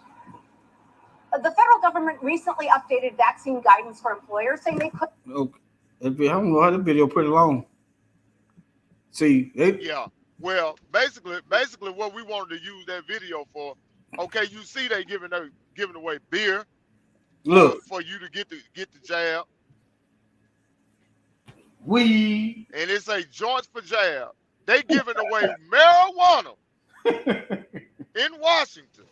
The federal government recently updated vaccine guidance for employers, saying they could. Okay. I don't know how the video pretty long. See, Yeah. Well, basically, what we wanted to use that video for. Okay, you see, they giving away beer. Look. For you to get the jab. Weed. And it's a joints for jab. They giving away marijuana in Washington.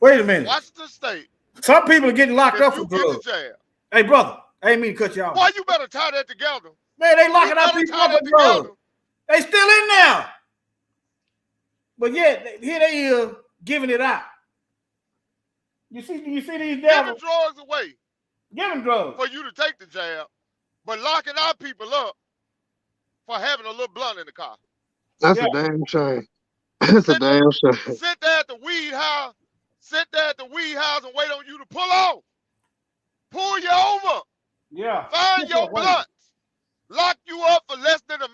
Wait a minute. Washington State. Some people are getting locked up for Get the drugs. jab. Hey, brother, I ain't mean to cut you off. Boy, you better tie that together. Man, they locking You up better people tie up that for drugs. together. They still in there. But yet, here they is giving it out. You see these Giving devils drugs away giving drugs. for you to take the jab, but locking our people up for having a little blunt in the car. That's a damn shame. That's a damn shame. Sit there at the weed house. Sit there at the weed house and wait on you to pull off. Pull you over. Yeah. Find your blunts. Lock you up for less than an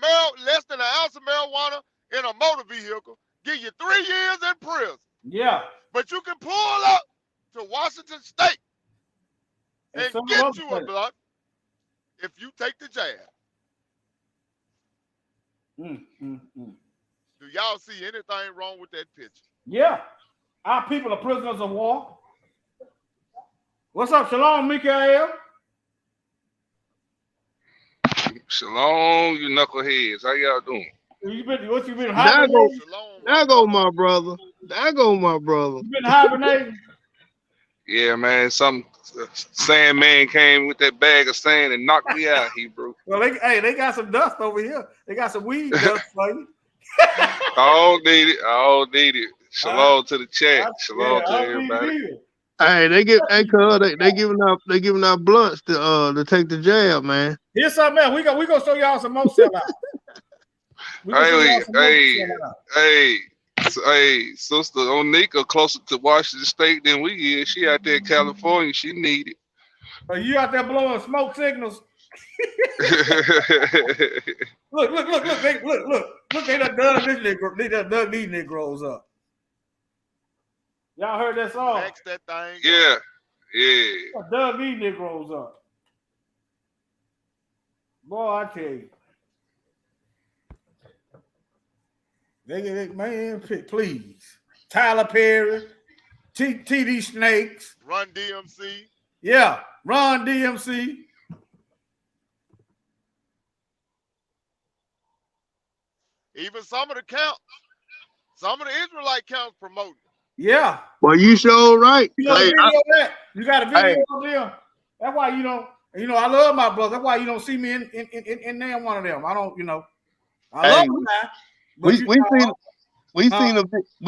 ounce of marijuana in a motor vehicle. Give you 3 years in prison. Yeah. But you can pull up to Washington State and some get other you a place. blunt if you take the jab. Do y'all see anything wrong with that picture? Yeah. Our people are prisoners of war. What's up, Shalom, Mikael? Shalom, you knuckleheads. How y'all doing? What you been There hibernating? go my brother. There go my brother. You been hibernating? Yeah, man. Some Sandman came with that bag of sand and knocked me out, Hebrew. Well, they got some dust over here. They got some weed dust for you. I all need it. I all need it. Shalom to the chat. Shalom to everybody. Hey, they giving out blunts to take the jab, man. Here's something else. We gonna show y'all some more sellout. Hey, Sister Onika closer to Washington State than we is. She out there in California. She need it. Are you out there blowing smoke signals? Look. They done dug this Negro. They done dug these Negroes up. Y'all heard that song? Next that thing. Yeah. Dug these Negroes up. Boy, I tell you. Man, please. Tyler Perry, TD Snakes. Run DMC. Yeah, Run DMC. Even some of the Israelite counts promoting. Yeah. Well, you sure right. You got a video of them. That's why you don't. You know, I love my brother. That's why you don't see me in there one of them. I don't, you know. I love them now. But we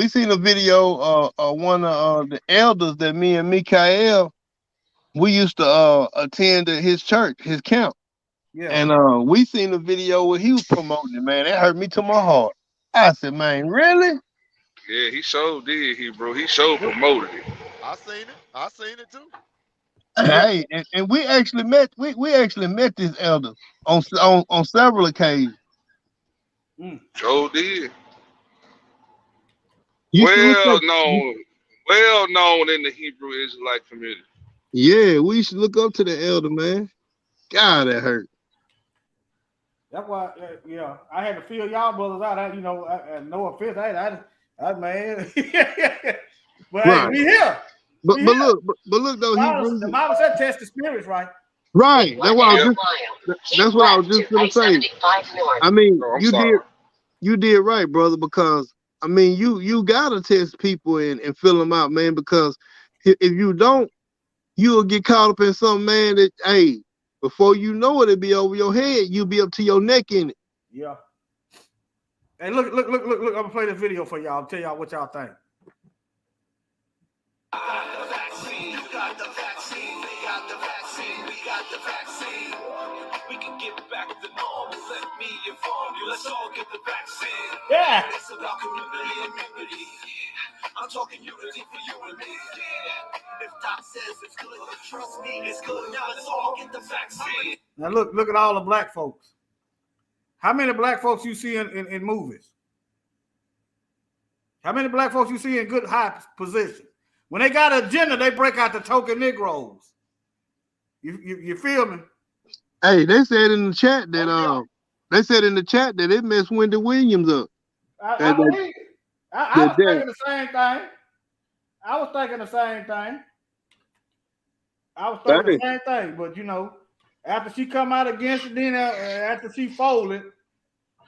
seen a video one of the elders that me and Mikael we used to attend at his church, his camp. Yeah. And we seen the video where he was promoting it, man. It hurt me to my heart. I said, man, really? Yeah, he showed did, Hebrew. He showed promoted it. I seen it too. Hey, and we actually met this elder on several occasions. Joe did. You well known in the Hebrew Israelite community. Yeah, we should look up to the elder, man. God, that hurt. That's why, yeah, I had to feel y'all brothers out. You know, no offense, I man. But right. Hey, we here. But look though, the Bible said test the spirits, right? Right. That's what I was just gonna say. I mean, you did right, brother, because I mean you gotta test people and fill them out, man, because if you don't, you'll get caught up in something, man, that hey, before you know it, it'll be over your head, you'll be up to your neck in it. Yeah. Hey, look, I'm gonna play this video for y'all. I'll tell y'all what y'all think. We can get back to normal. Let me inform you. Let's all get the vaccine. Yeah. It's about community and immunity. I'm talking unity for you and me. Yeah. If Doc says it's good, trust me, it's good. Now let's all get the vaccine. Now look at all the black folks. How many black folks you see in movies? How many black folks you see in good high positions? When they got an agenda, they break out the token Negroes. You feel me? Hey, they said in the chat that it messed Wendy Williams up. I was thinking the same thing. I was thinking the same thing. But you know, after she come out against it, then after she folded,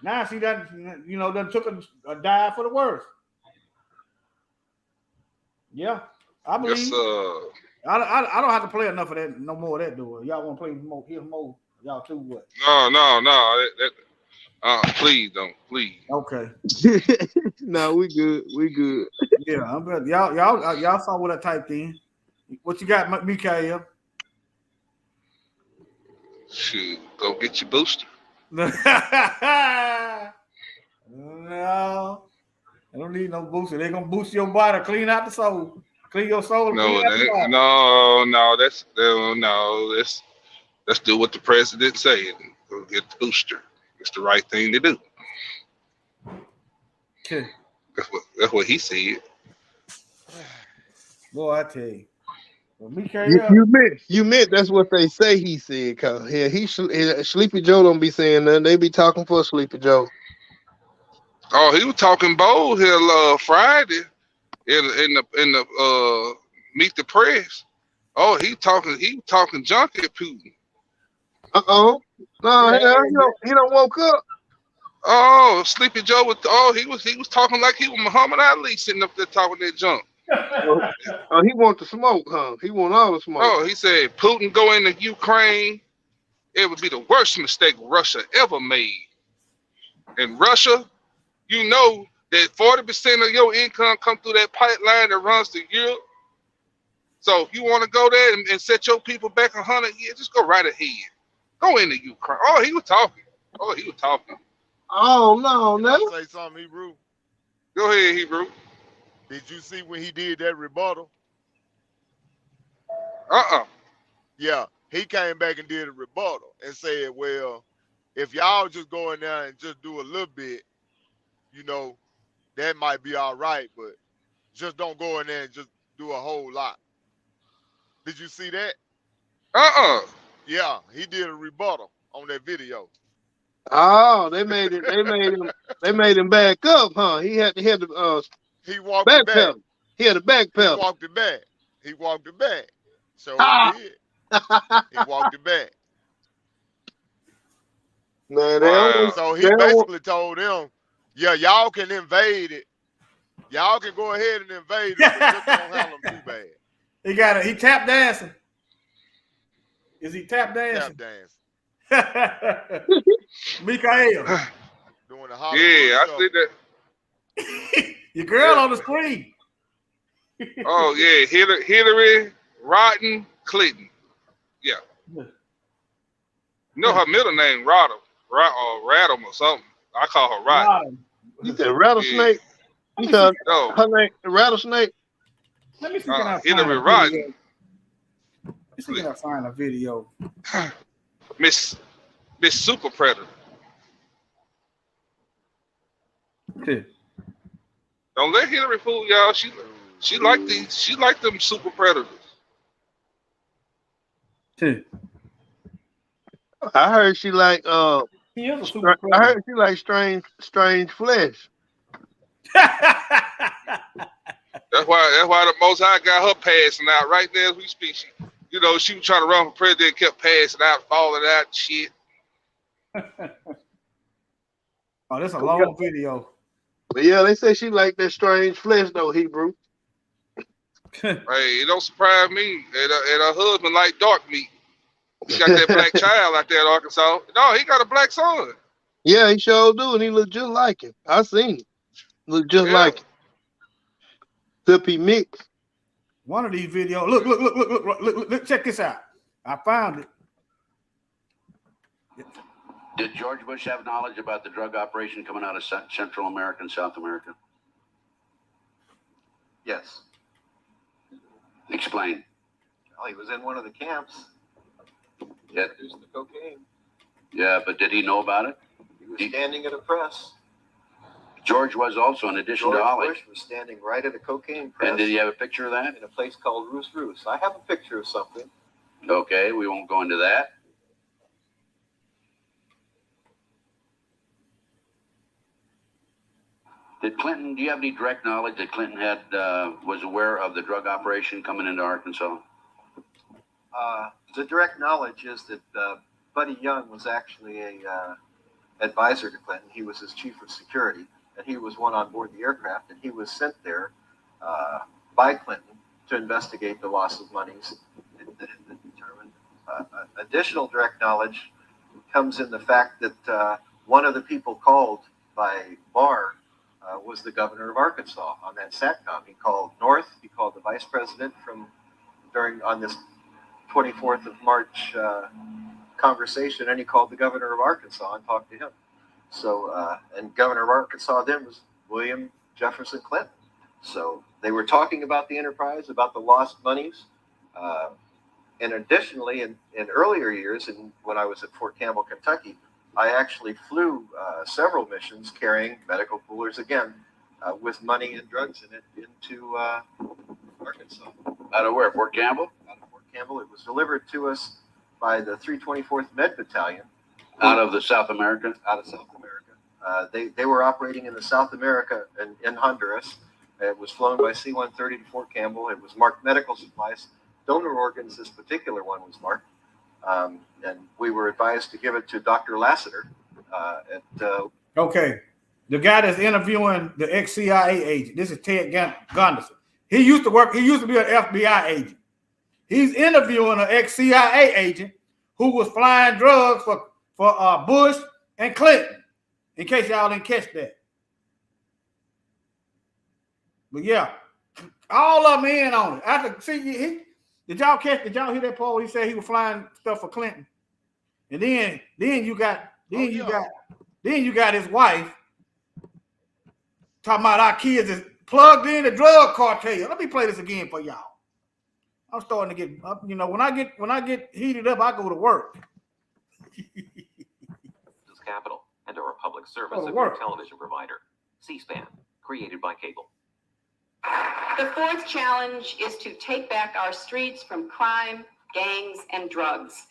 now she done, you know, done took a dive for the worst. Yeah, I believe. Yes, I don't have to play enough of that, no more of that, do it? Y'all want to play more? Hear more? Y'all too what? No. Please don't, please. Okay. No, we good. Yeah, I'm good. Y'all saw what I typed in. What you got, Mikael? Shoot, go get your booster. No, I don't need no booster. They're gonna boost your body, clean out the soul, clean your soul. No, let's do what the president said. Go get the booster. It's the right thing to do. Okay. That's what he said. Boy, I tell you. Well, you meant that's what they say he said. Cause Sleepy Joe don't be saying nothing. They be talking for Sleepy Joe. Oh, he was talking bold here Friday in the Meet the Press. Oh, he talking junk at Putin. No, he don't woke up. Oh, Sleepy Joe he was talking like he was Muhammad Ali sitting up there talking that junk. He want the smoke, huh? He want all the smoke. Oh, he said Putin go into Ukraine, it would be the worst mistake Russia ever made. And Russia, you know that 40% of your income come through that pipeline that runs to Europe. So if you want to go there and set your people back 100 years, just go right ahead. Go into Ukraine. Oh, he was talking. Oh, no. Can I say something, Hebrew? Go ahead, Hebrew. Did you see when he did that rebuttal? Yeah, he came back and did a rebuttal and said, well, if y'all just go in there and just do a little bit, you know, that might be all right, but just don't go in there and just do a whole lot. Did you see that? Yeah, he did a rebuttal on that video. Oh, they made him back up, huh? He had to he walked it back. He had a back pedal. He walked it back. So he did. He walked it back. Man, so he basically told them, yeah, y'all can invade it. Y'all can go ahead and invade it, but just don't handle them too bad. He tap dancing. Is he tap dancing? Tap dance. Mikael. Doing the Hollywood Yeah, I stuff. see that. Your girl on the screen. Oh yeah, Hillary Rodham Clinton. Yeah. You know her middle name Rodham, Radham or something. I call her Rodham. You said rattlesnake? You said her name rattlesnake? Let me see can I find Hillary a Rodham. video. Let me see can I find a video. Miss Super Predator. Don't let Hillary fool y'all. She like these. She like them super predators. I heard she like He is a super I predator. heard she like strange flesh. That's why the Most High got her passing out right there as we speak. She was trying to run for president, kept passing out, falling out, and shit. Oh, that's a long video. But yeah, they say she like that strange flesh though, Hebrew. Hey, it don't surprise me. And her husband like dark meat. He got that black child out there in Arkansas. No, he got a black son. Yeah, he sure do, and he look just like him. I seen him. Look just like him. Sippy mix. One of these videos. Look, check this out. I found it. Did George Bush have knowledge about the drug operation coming out of Central America and South America? Yes. Explain. Well, he was in one of the camps. Yeah. Produced the cocaine. Yeah, but did he know about it? He was standing at a press. George was also, in addition George to Ollie. Bush was standing right at a cocaine press. And did he have a picture of that? In a place called Roos Roos. I have a picture of something. Okay, we won't go into that. Did Clinton, do you have any direct knowledge that Clinton was aware of the drug operation coming into Arkansas? The direct knowledge is that Buddy Young was actually a advisor to Clinton. He was his chief of security, and he was one on board the aircraft, and he was sent there by Clinton to investigate the loss of monies and determined. Additional direct knowledge comes in the fact that one of the people called by Barr was the governor of Arkansas on that SATCOM. He called North. He called the vice president on this 24th of March conversation, and he called the governor of Arkansas and talked to him. So, and governor of Arkansas then was William Jefferson Clinton. So they were talking about the enterprise, about the lost monies. And additionally, in earlier years, and when I was at Fort Campbell, Kentucky, I actually flew several missions carrying medical coolers again with money and drugs in it into Arkansas. Out of where? Fort Campbell? Out of Fort Campbell. It was delivered to us by the 324th Med Battalion. Out of the South America? Out of South America. They were operating in the South America in Honduras. It was flown by C-130 to Fort Campbell. It was marked medical supplies. Donor organs, this particular one was marked. And we were advised to give it to Dr. Lassiter. Okay. The guy that's interviewing the ex-CIA agent, this is Ted Gunderson. He used to be an FBI agent. He's interviewing an ex-CIA agent who was flying drugs for Bush and Clinton, in case y'all didn't catch that. But yeah, all of them in on it. I could see did y'all hear that part where he said he was flying stuff for Clinton? And then you got his wife talking about our kids is plugged in the drug cartel. Let me play this again for y'all. I'm starting to get up. When I get heated up, I go to work. Capital and are a public service of your television provider. C-SPAN, created by cable. The fourth challenge is to take back our streets from crime, gangs, and drugs.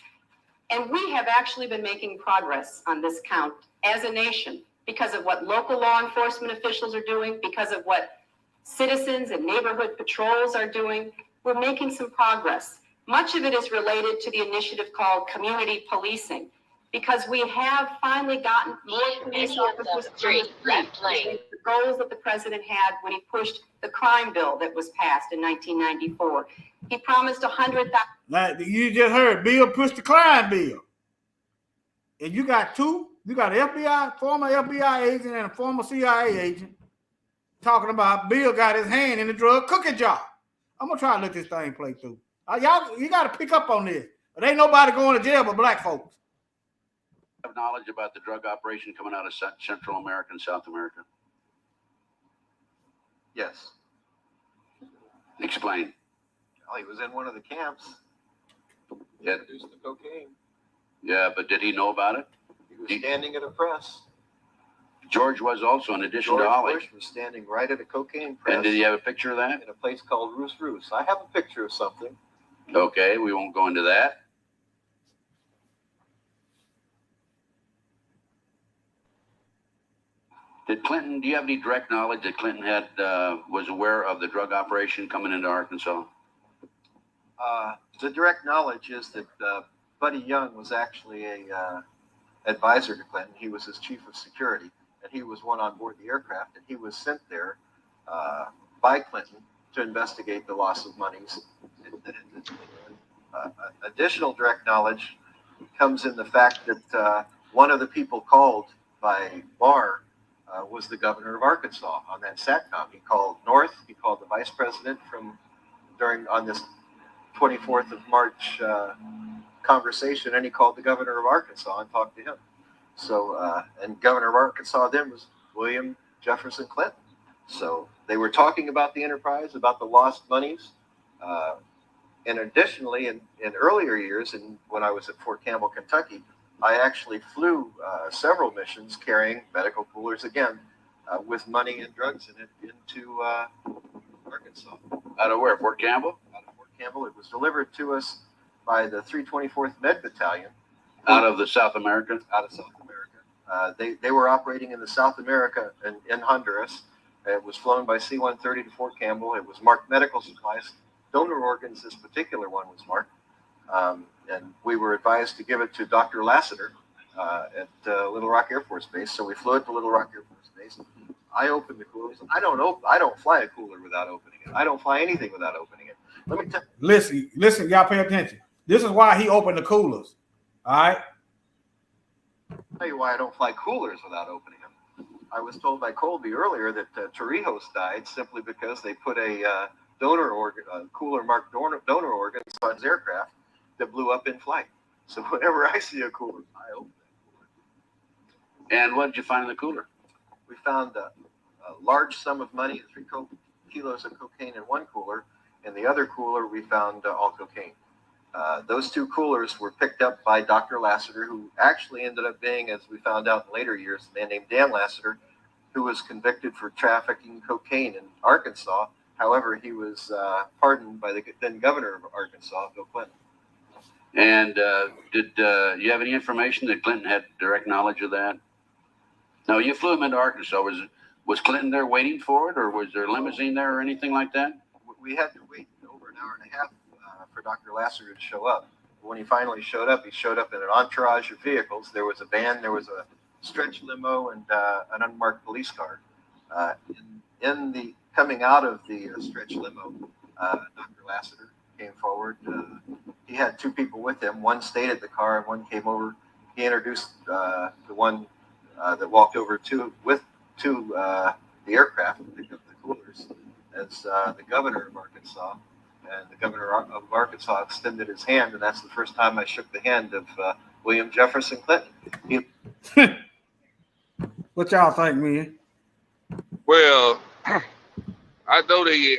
And we have actually been making progress on this count as a nation because of what local law enforcement officials are doing, because of what citizens and neighborhood patrols are doing. We're making some progress. Much of it is related to the initiative called community policing, because we have finally gotten more police officers on the street. The goals that the president had when he pushed the crime bill that was passed in 1994. He promised 100,000. Like you just heard, Bill pushed the crime bill. And you got two, you got an FBI, former FBI agent and a former CIA agent talking about Bill got his hand in the drug cookie jar. I'm gonna try to let this thing play through. Y'all, you got to pick up on this. But ain't nobody going to jail but black folks. Have knowledge about the drug operation coming out of Central America and South America? Yes. Explain. Well, he was in one of the camps. He Yeah. introduced the cocaine. Yeah, but did he know about it? He was standing at a press. George was also, in addition George to Ollie. Bush was standing right at a cocaine press. And did he have a picture of that? In a place called Roos Roos. I have a picture of something. Okay, we won't go into that. Did Clinton, do you have any direct knowledge that Clinton had was aware of the drug operation coming into Arkansas? The direct knowledge is that Buddy Young was actually a advisor to Clinton. He was his chief of security, and he was one on board the aircraft, and he was sent there by Clinton to investigate the loss of monies. Additional direct knowledge comes in the fact that one of the people called by Barr was the governor of Arkansas on that SATCOM. He called North. He called the vice president on this 24th of March conversation, and he called the governor of Arkansas and talked to him. So, and governor of Arkansas then was William Jefferson Clinton. So they were talking about the enterprise, about the lost monies. And additionally, in earlier years, and when I was at Fort Campbell, Kentucky, I actually flew several missions carrying medical coolers again with money and drugs in it into Arkansas. Out of where? Fort Campbell? Out of Fort Campbell. It was delivered to us by the 324th Med Battalion. Out of the South America? Out of South America. They were operating in the South America in Honduras. It was flown by C-130 to Fort Campbell. It was marked medical supplies. Donor organs, this particular one was marked. And we were advised to give it to Dr. Lassiter at Little Rock Air Force Base. So we flew it to Little Rock Air Force Base. I opened the coolers. I don't fly a cooler without opening it. I don't fly anything without opening it. Let me tell you. Listen, y'all pay attention. This is why he opened the coolers. All right. I'll tell you why I don't fly coolers without opening them. I was told by Colby earlier that Torrijos died simply because they put a cooler marked donor organs on his aircraft that blew up in flight. So whenever I see a cooler, I open it. And what did you find in the cooler? We found a large sum of money, 3 kilos of cocaine in one cooler. In the other cooler, we found all cocaine. Those 2 coolers were picked up by Dr. Lassiter, who actually ended up being, as we found out in later years, a man named Dan Lassiter, who was convicted for trafficking cocaine in Arkansas. However, he was pardoned by the then governor of Arkansas, Bill Clinton. And did you have any information that Clinton had direct knowledge of that? No, you flew him into Arkansas. Was Clinton there waiting for it, or was there a limousine there or anything like that? We had to wait over an hour and a half for Dr. Lassiter to show up. When he finally showed up, he showed up in an entourage of vehicles. There was a van, there was a stretch limo, and an unmarked police car. In the coming out of the stretch limo, Dr. Lassiter came forward. He had 2 people with him. One stayed at the car, and one came over. He introduced the one that walked over to the aircraft and picked up the coolers as the governor of Arkansas. And the governor of Arkansas extended his hand, and that's the first time I shook the hand of William Jefferson Clinton. What y'all think, man? Well, I know he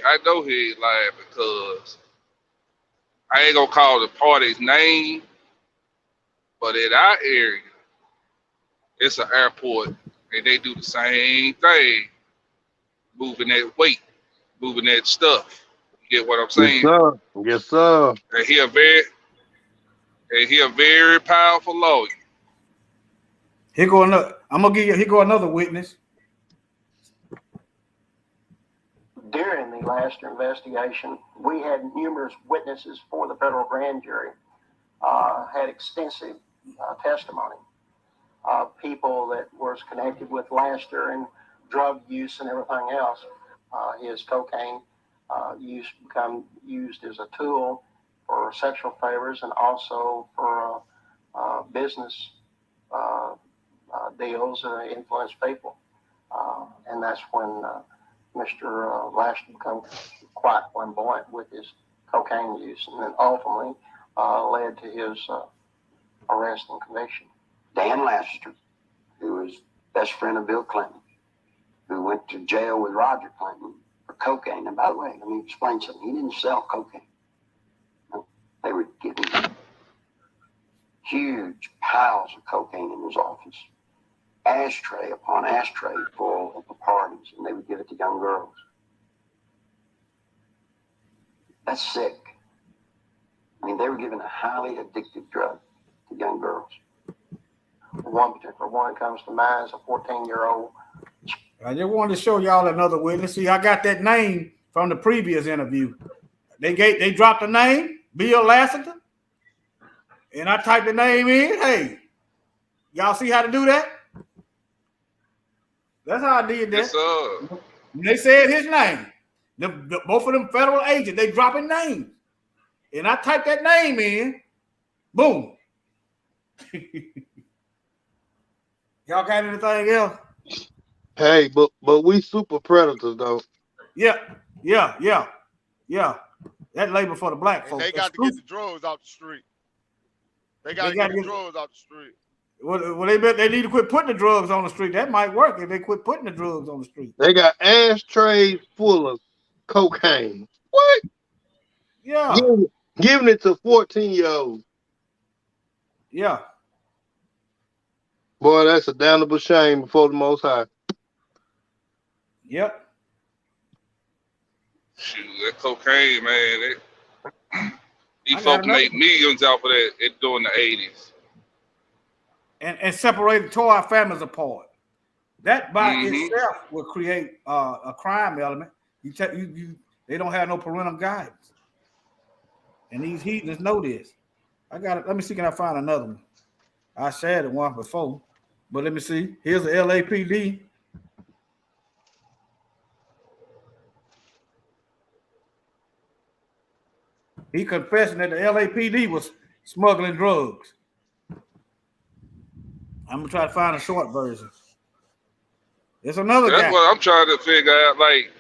lying because I ain't gonna call the party's name, but in our area, it's an airport, and they do the same thing, moving that weight, moving that stuff. You get what I'm saying? Yes, sir. Yes, sir. And he a very powerful lawyer. Here go another witness. During the last investigation, we had numerous witnesses for the federal grand jury, had extensive testimony. People that was connected with Lester and drug use and everything else. His cocaine use become used as a tool for sexual favors and also for business deals that influence people. And that's when Mr. Lester became quite flamboyant with his cocaine use, and then ultimately led to his arrest and conviction. Dan Lester, who was best friend of Bill Clinton, who went to jail with Roger Clinton for cocaine. And by the way, let me explain something. He didn't sell cocaine. No, they were giving him huge piles of cocaine in his office, ashtray upon ashtray full of the parties, and they would give it to young girls. That's sick. I mean, they were giving a highly addictive drug to young girls. One particular one comes to mind is a 14-year-old. I just wanted to show y'all another witness. See, I got that name from the previous interview. They dropped the name, Bill Lassiter, and I typed the name in. Hey, y'all see how to do that? That's how I did that. Yes, sir. When they said his name, both of them federal agents, they dropping names. And I typed that name in, boom. Y'all got anything else? Hey, but we super predators though. Yeah. That label for the black folks. They got to get the drugs out the street. They got to get the drugs out the street. Well, they need to quit putting the drugs on the street. That might work if they quit putting the drugs on the street. They got ashtrays full of cocaine. What? Yeah. Giving it to 14-year-olds. Yeah. Boy, that's a damnable shame before the Most High. Yep. Shoot, that cocaine, man. These folks made millions off of that during the 80s. And separated, tore our families apart. That by itself will create a crime element. They don't have no parental guidance. And these heathens know this. I got it. Let me see, can I find another one? I shared it once before, but let me see. Here's the LAPD. He confessing that the LAPD was smuggling drugs. I'm gonna try to find a short version. There's another guy. That's what I'm trying to figure out. Like,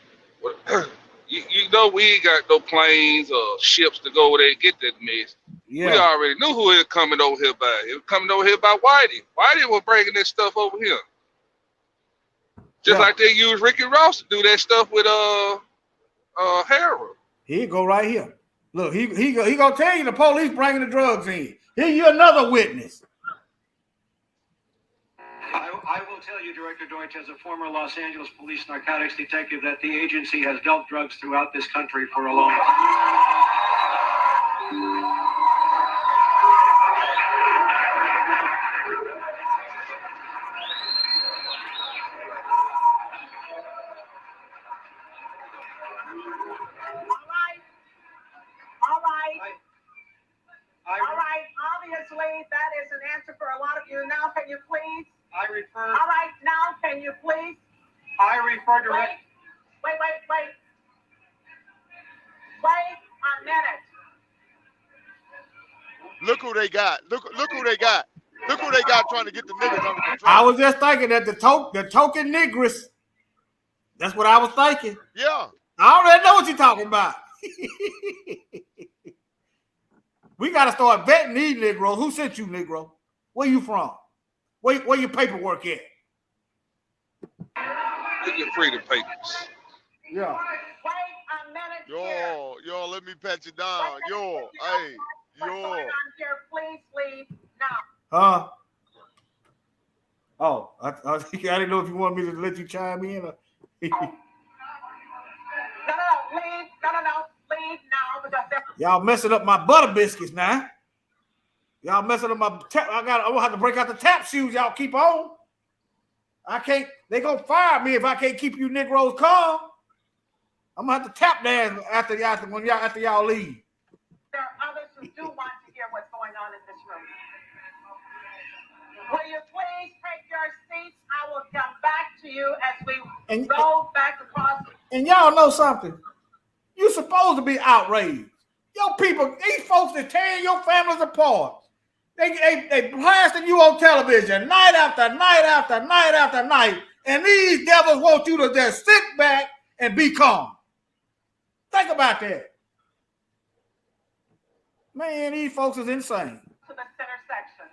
you know, we ain't got no planes or ships to go over there and get that mess. Yeah. We already knew who it was coming over here by. It was coming over here by Whitey. Whitey was bringing this stuff over here. Just like they used Ricky Ross to do that stuff with Harold. He go right here. Look, he gonna tell you the police bringing the drugs in. Here you another witness. I will tell you, Director Deutsch, as a former Los Angeles police narcotics detective, that the agency has dealt drugs throughout this country for a long time. All right. Obviously, that is an answer for a lot of you. Now, can you please? I refer. All right. Now, can you please? I refer to. Wait a minute. Look who they got. Look who they got. Look who they got trying to get the niggas under control. I was just thinking that the token niggers. That's what I was thinking. Yeah. I already know what you're talking about. We got to start vetting these Negroes. Who sent you, Negro? Where you from? Where your paperwork at? Get your freedom papers. Yeah. Wait a minute. Yo, let me pat you down. Yo. Please leave now. Huh? Oh, I didn't know if you wanted me to let you chime in. Or... Leave. No. Leave now. Because y'all messing up my butter biscuits now. Y'all messing up my tap. I'm gonna have to break out the tap shoes y'all keep on. I can't. They gonna fire me if I can't keep you Negroes calm. I'm gonna have to tap dance after y'all leave. there are others who do want to hear what's going on in this room. Will you please take your seats? I will come back to you as we And- go back across. And y'all know something? You're supposed to be outraged. Your people, these folks that tearing your families apart. They blasting you on television night after night after night after night. And these devils want you to just sit back and be calm. Think about that. Man, these folks is insane. To the center section.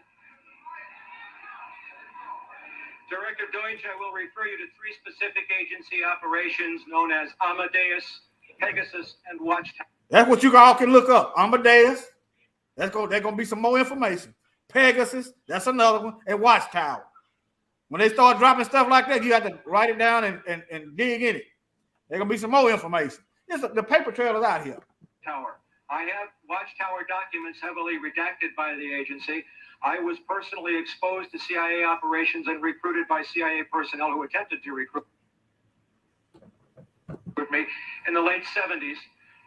Director Deutsch, I will refer you to 3 specific agency operations known as Amadeus, Pegasus, and Watchtower. That's what you all can look up. Amadeus. There's going to be some more information. Pegasus, that's another one. And Watchtower. When they start dropping stuff like that, you have to write it down and dig in it. There's going to be some more information. The paper trail is out here. Tower. I have Watchtower documents heavily redacted by the agency. I was personally exposed to CIA operations and recruited by CIA personnel who attempted to recruit me in the late 70s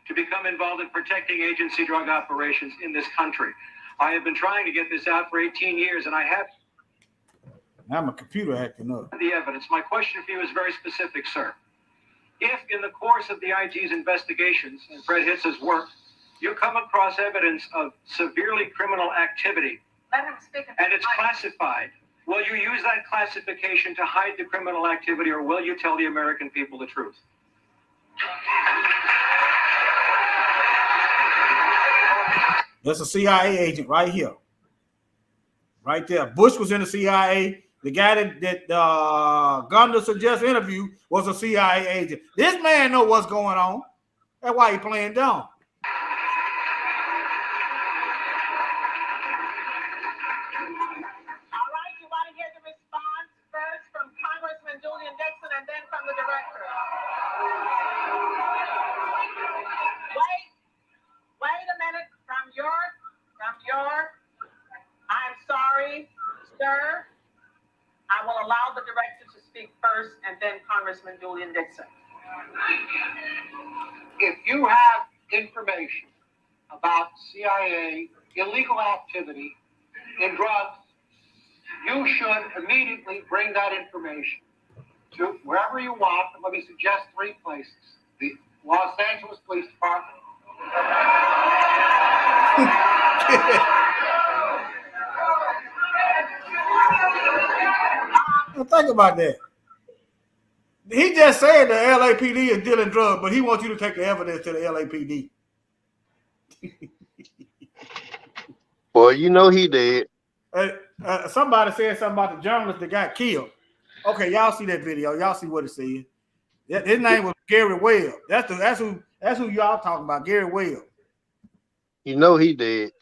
to become involved in protecting agency drug operations in this country. I have been trying to get this out for 18 years, and I have Now my computer acting up. the evidence. My question for you is very specific, sir. If in the course of the IG's investigations and Fred Hitz's work, you come across evidence of severely criminal activity, Let him speak. and it's classified, will you use that classification to hide the criminal activity, or will you tell the American people the truth? That's a CIA agent right here. Right there. Bush was in the CIA. The guy that Gunda just interviewed was a CIA agent. This man know what's going on. That's why he playing dumb. All right, you want to hear the response first from Congressman Julian Dixon and then from the director. Wait a minute. From your, I'm sorry, sir. I will allow the director to speak first and then Congressman Julian Dixon. If you have information about CIA illegal activity in drugs, you should immediately bring that information to wherever you want. Let me suggest 3 places. The Los Angeles Police Department. Well, think about that. He just said the LAPD is dealing drugs, but he wants you to take the evidence to the LAPD. Boy, you know he did. Somebody said something about the journalist that got killed. Okay, y'all see that video. Y'all see what it said. His name was Gary Webb. That's who y'all talking about, Gary Webb. You know he did.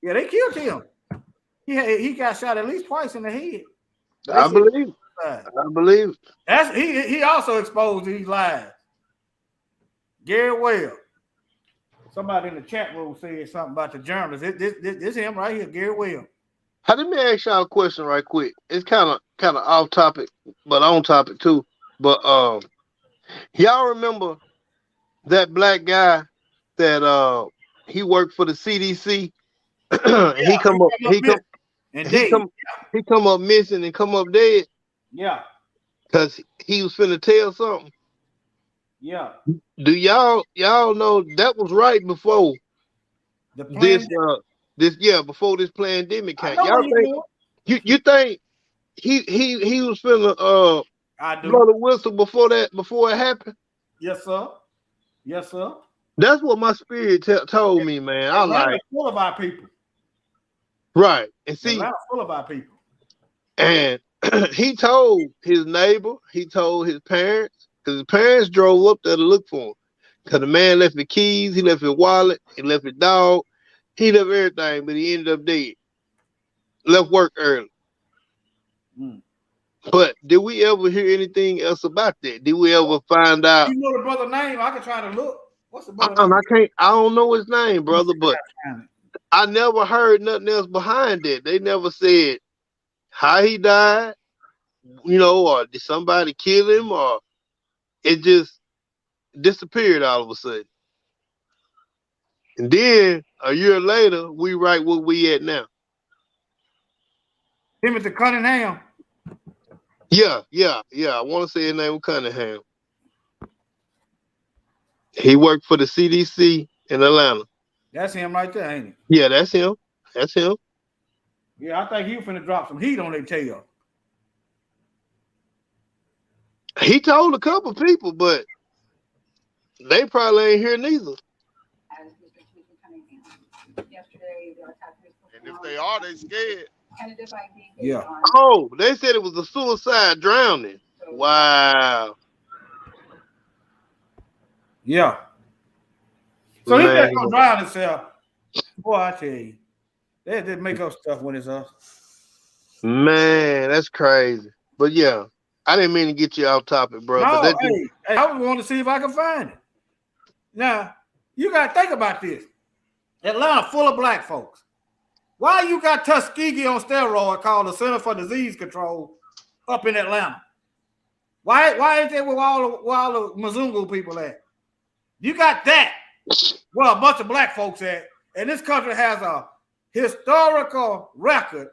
Yeah, they killed him. He got shot at least twice in the head. I believe it. I believe it. That's he also exposed these lies. Gary Webb. Somebody in the chat room said something about the journalist. This him right here, Gary Webb. Hey, let me ask y'all a question right quick. It's kind of off topic, but on topic too. But y'all remember that black guy that he worked for the CDC? He come up missing and come up dead. Yeah. Cause he was finna tell something. Yeah. Do y'all know that was right before before this pandemic came? Y'all think you think he was finna blow the whistle before it happened? Yes, sir. Yes, sir. That's what my spirit told me, man. I like full of our people. Right. And see, full of our people. And he told his neighbor, he told his parents, because his parents drove up there to look for him. Because the man left his keys, he left his wallet, he left his dog, he left everything, but he ended up dead. Left work early. But did we ever hear anything else about that? Did we ever find out? You know the brother's name? I can try to look. What's the brother? I don't know his name, brother, but I never heard nothing else behind it. They never said how he died, or did somebody kill him, or it just disappeared all of a sudden. And then a year later, we right where we at now. Timothy Cunningham. Yeah. I want to say his name was Cunningham. He worked for the CDC in Atlanta. That's him right there, ain't it? Yeah, that's him. That's him. Yeah, I think he was finna drop some heat on their tail. He told a couple people, but they probably ain't here neither. And if they are, they scared. Yeah. Oh, they said it was a suicide drowning. Wow. Yeah. So he Man. just gonna drown himself. Boy, I tell you, they just make up stuff when it's us. Man, that's crazy. But yeah, I didn't mean to get you off topic, bro. No, but hey, I was going to see if I can find it. Now, you got to think about this. Atlanta full of black folks. Why you got Tuskegee on steroid called the Center for Disease Control up in Atlanta? Why ain't there where all the Mzungu people at? You got that. Well, a bunch of black folks at. And this country has a historical record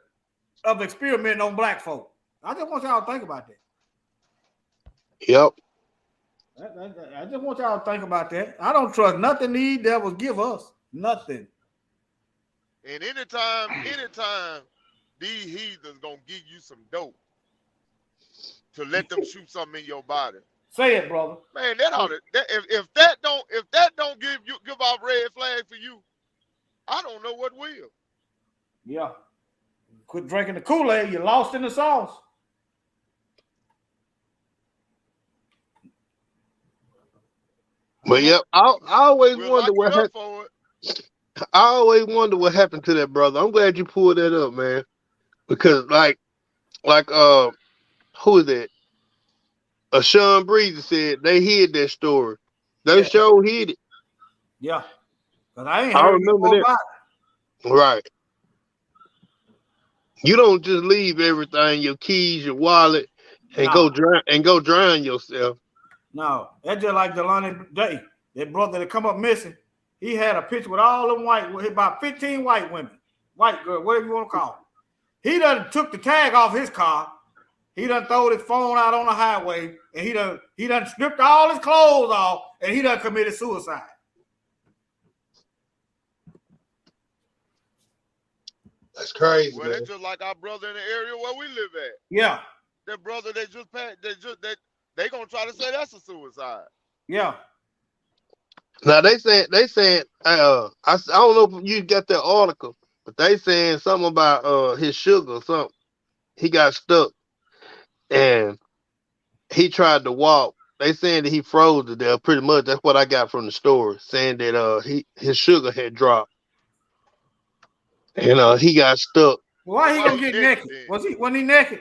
of experimenting on black folk. I just want y'all to think about that. Yep. I just want y'all to think about that. I don't trust nothing these devils give us. Nothing. And anytime these heathens gonna give you some dope to let them shoot something in your body. Say it, brother. Man, that ought to, if that don't give off red flag for you, I don't know what will. Yeah. Quit drinking the Kool-Aid. You're lost in the sauce. But yep, I always wonder what happened. I always wonder what happened to that brother. I'm glad you pulled that up, man. Because like who is that? Sean Breezy said they hid that story. They sure hid it. Yeah. But I ain't heard remember that. about it. Right. You don't just leave everything, your keys, your wallet, and go drown yourself. No, that's just like Delonte Day, that brother that come up missing. He had a picture with all them about 15 white women, white girl, whatever you want to call them. He done took the tag off his car. He done throw his phone out on the highway, and he done stripped all his clothes off, and he done committed suicide. That's crazy. Well, that's just like our brother in the area where we live at. Yeah. That brother that just passed, they gonna try to say that's a suicide. Yeah. Now they saying I don't know if you got that article, but they saying something about his sugar or something. He got stuck and he tried to walk. They saying that he froze to death. Pretty much that's what I got from the story, saying that his sugar had dropped. And he got stuck. Why he gonna get naked? Wasn't he naked?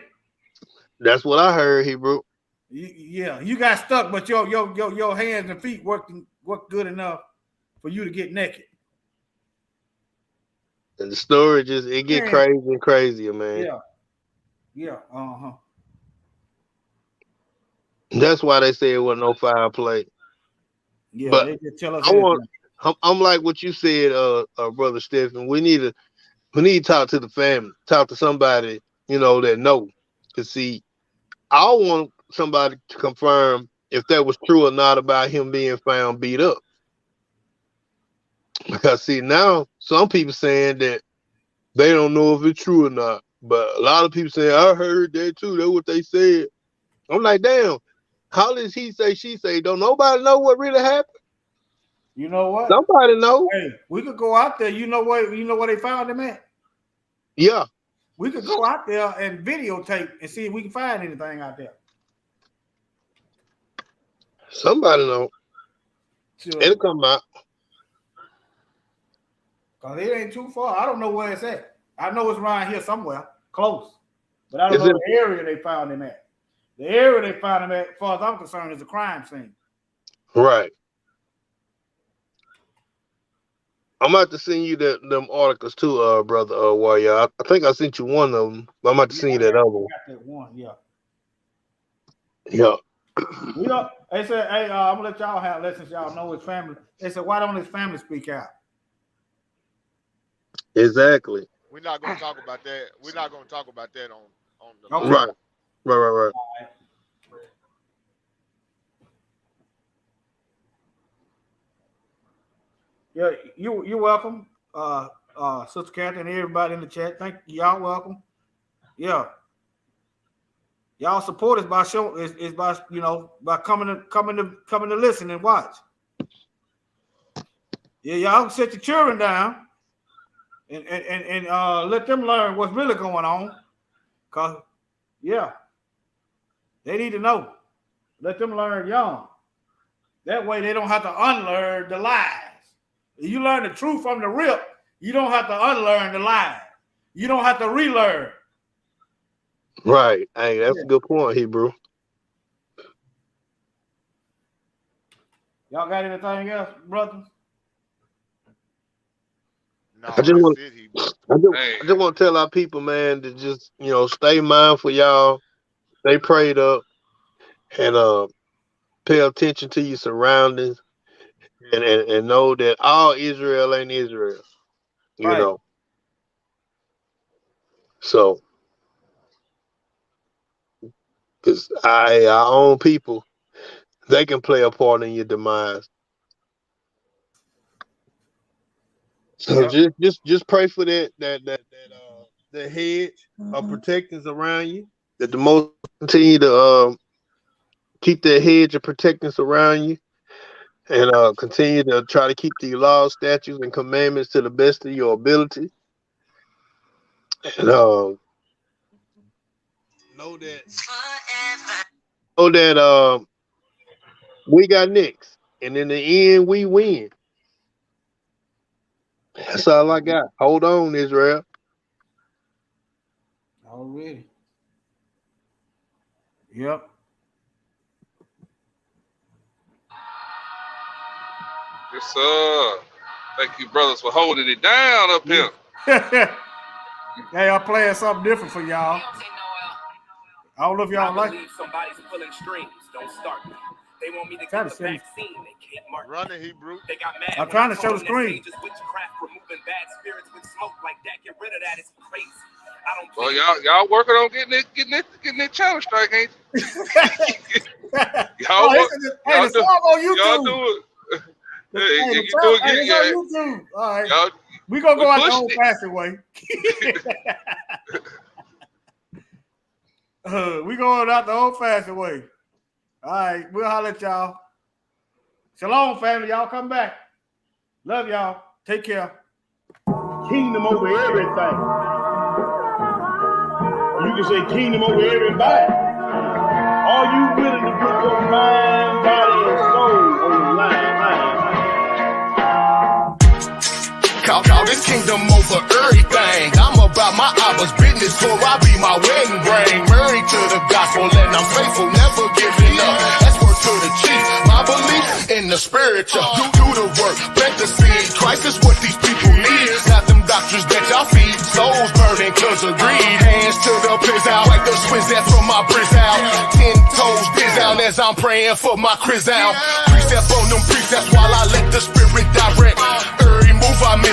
That's what I heard, Hebrew. Yeah, you got stuck, but your hands and feet worked good enough for you to get naked. And the story it get crazy and crazier, man. Yeah. Uh-huh. That's why they say it wasn't no foul play. Yeah, but they just tell us I'm like what you said, Brother Stephen. We need to talk to the family, talk to somebody, that know. To see, I want somebody to confirm if that was true or not about him being found beat up. Because see, now some people saying that they don't know if it's true or not. But a lot of people saying, I heard that too. That's what they said. I'm like, damn, how does he say, she say? Don't nobody know what really happened? You know what? Somebody know. Hey, we could go out there. You know where they found him at? Yeah. We could go out there and videotape and see if we can find anything out there. Somebody know. Sure. It'll come out. Cause it ain't too far. I don't know where it's at. I know it's around here somewhere, close. But I don't know the area they found him at. The area they found him at, as far as I'm concerned, is a crime scene. Right. I'm about to send you them articles too, brother Warrior. I think I sent you one of them, but I'm about to send you that other one. Got that one, yeah. Yeah. They said, hey, I'm gonna let y'all have lessons. Y'all know his family. They said, why don't his family speak out? Exactly. We're not gonna talk about that. We're not gonna talk about that on the Okay. Right. Right. Yeah, you're welcome, Sister Kathy and everybody in the chat. Thank y'all. Welcome. Yeah, y'all support us by is by by coming to listen and watch. Yeah, y'all can set your children down and let them learn what's really going on. Cause yeah, they need to know. Let them learn young. That way they don't have to unlearn the lies. You learn the truth from the rip. You don't have to unlearn the lies. You don't have to relearn. Right. Hey, that's a good point, Hebrew. Y'all got anything else, brothers? No, I just want to tell our people, man, to just stay mindful, y'all. Stay prayed up, and pay attention to your surroundings, and know that all Israel ain't Israel. You know. So, because our own people, they can play a part in your demise. So just pray for that hedge of protectors around you. That the most continue to keep that hedge of protectors around you, and continue to try to keep the laws, statutes, and commandments to the best of your ability. And know that we got next, and in the end, we win. That's all I got. Hold on, Israel. Already. Yep. Yes, sir. Thank you, brothers, for holding it down up here. Hey, I'm playing something different for y'all. I don't know if y'all like it. Somebody's pulling strings. Don't start me. They want me to Try get to the see. vaccine. They can't mark me. Running Hebrew. They got mad. I'm trying to show the screen. Just witchcraft, removing bad spirits with smoke like that. Get rid of that. It's crazy. I don't. Well, y'all working on getting that challenge strike, ain't you? Y'all It's all on YouTube. Y'all do it. Hey, You do it. it's Yeah. on YouTube. All right. Y'all, we gonna go out the pushed old fashioned way. We going out the old fashioned way. All right, we'll holler at y'all. Shalom, family. Y'all come back. Love y'all. Take care. Kingdom over everything. Or you can say kingdom over everybody. Are you willing to put your mind, body, and soul on the line? Call this kingdom over everything. I'm about my Abba's business, for I be my wedding ring. Married to the gospel and I'm faithful, never giving up. That's word to the chief. My belief in the spiritual. Do the work, plant the seed. Christ is what these people need. Not them doctors that y'all feed. Souls burning cause of greed. Hands to the piss out, like the swizz that from my brizz out. 10 toes biz out as I'm praying for my Chris out. Precept on them precepts while I let the spirit direct. Every move I make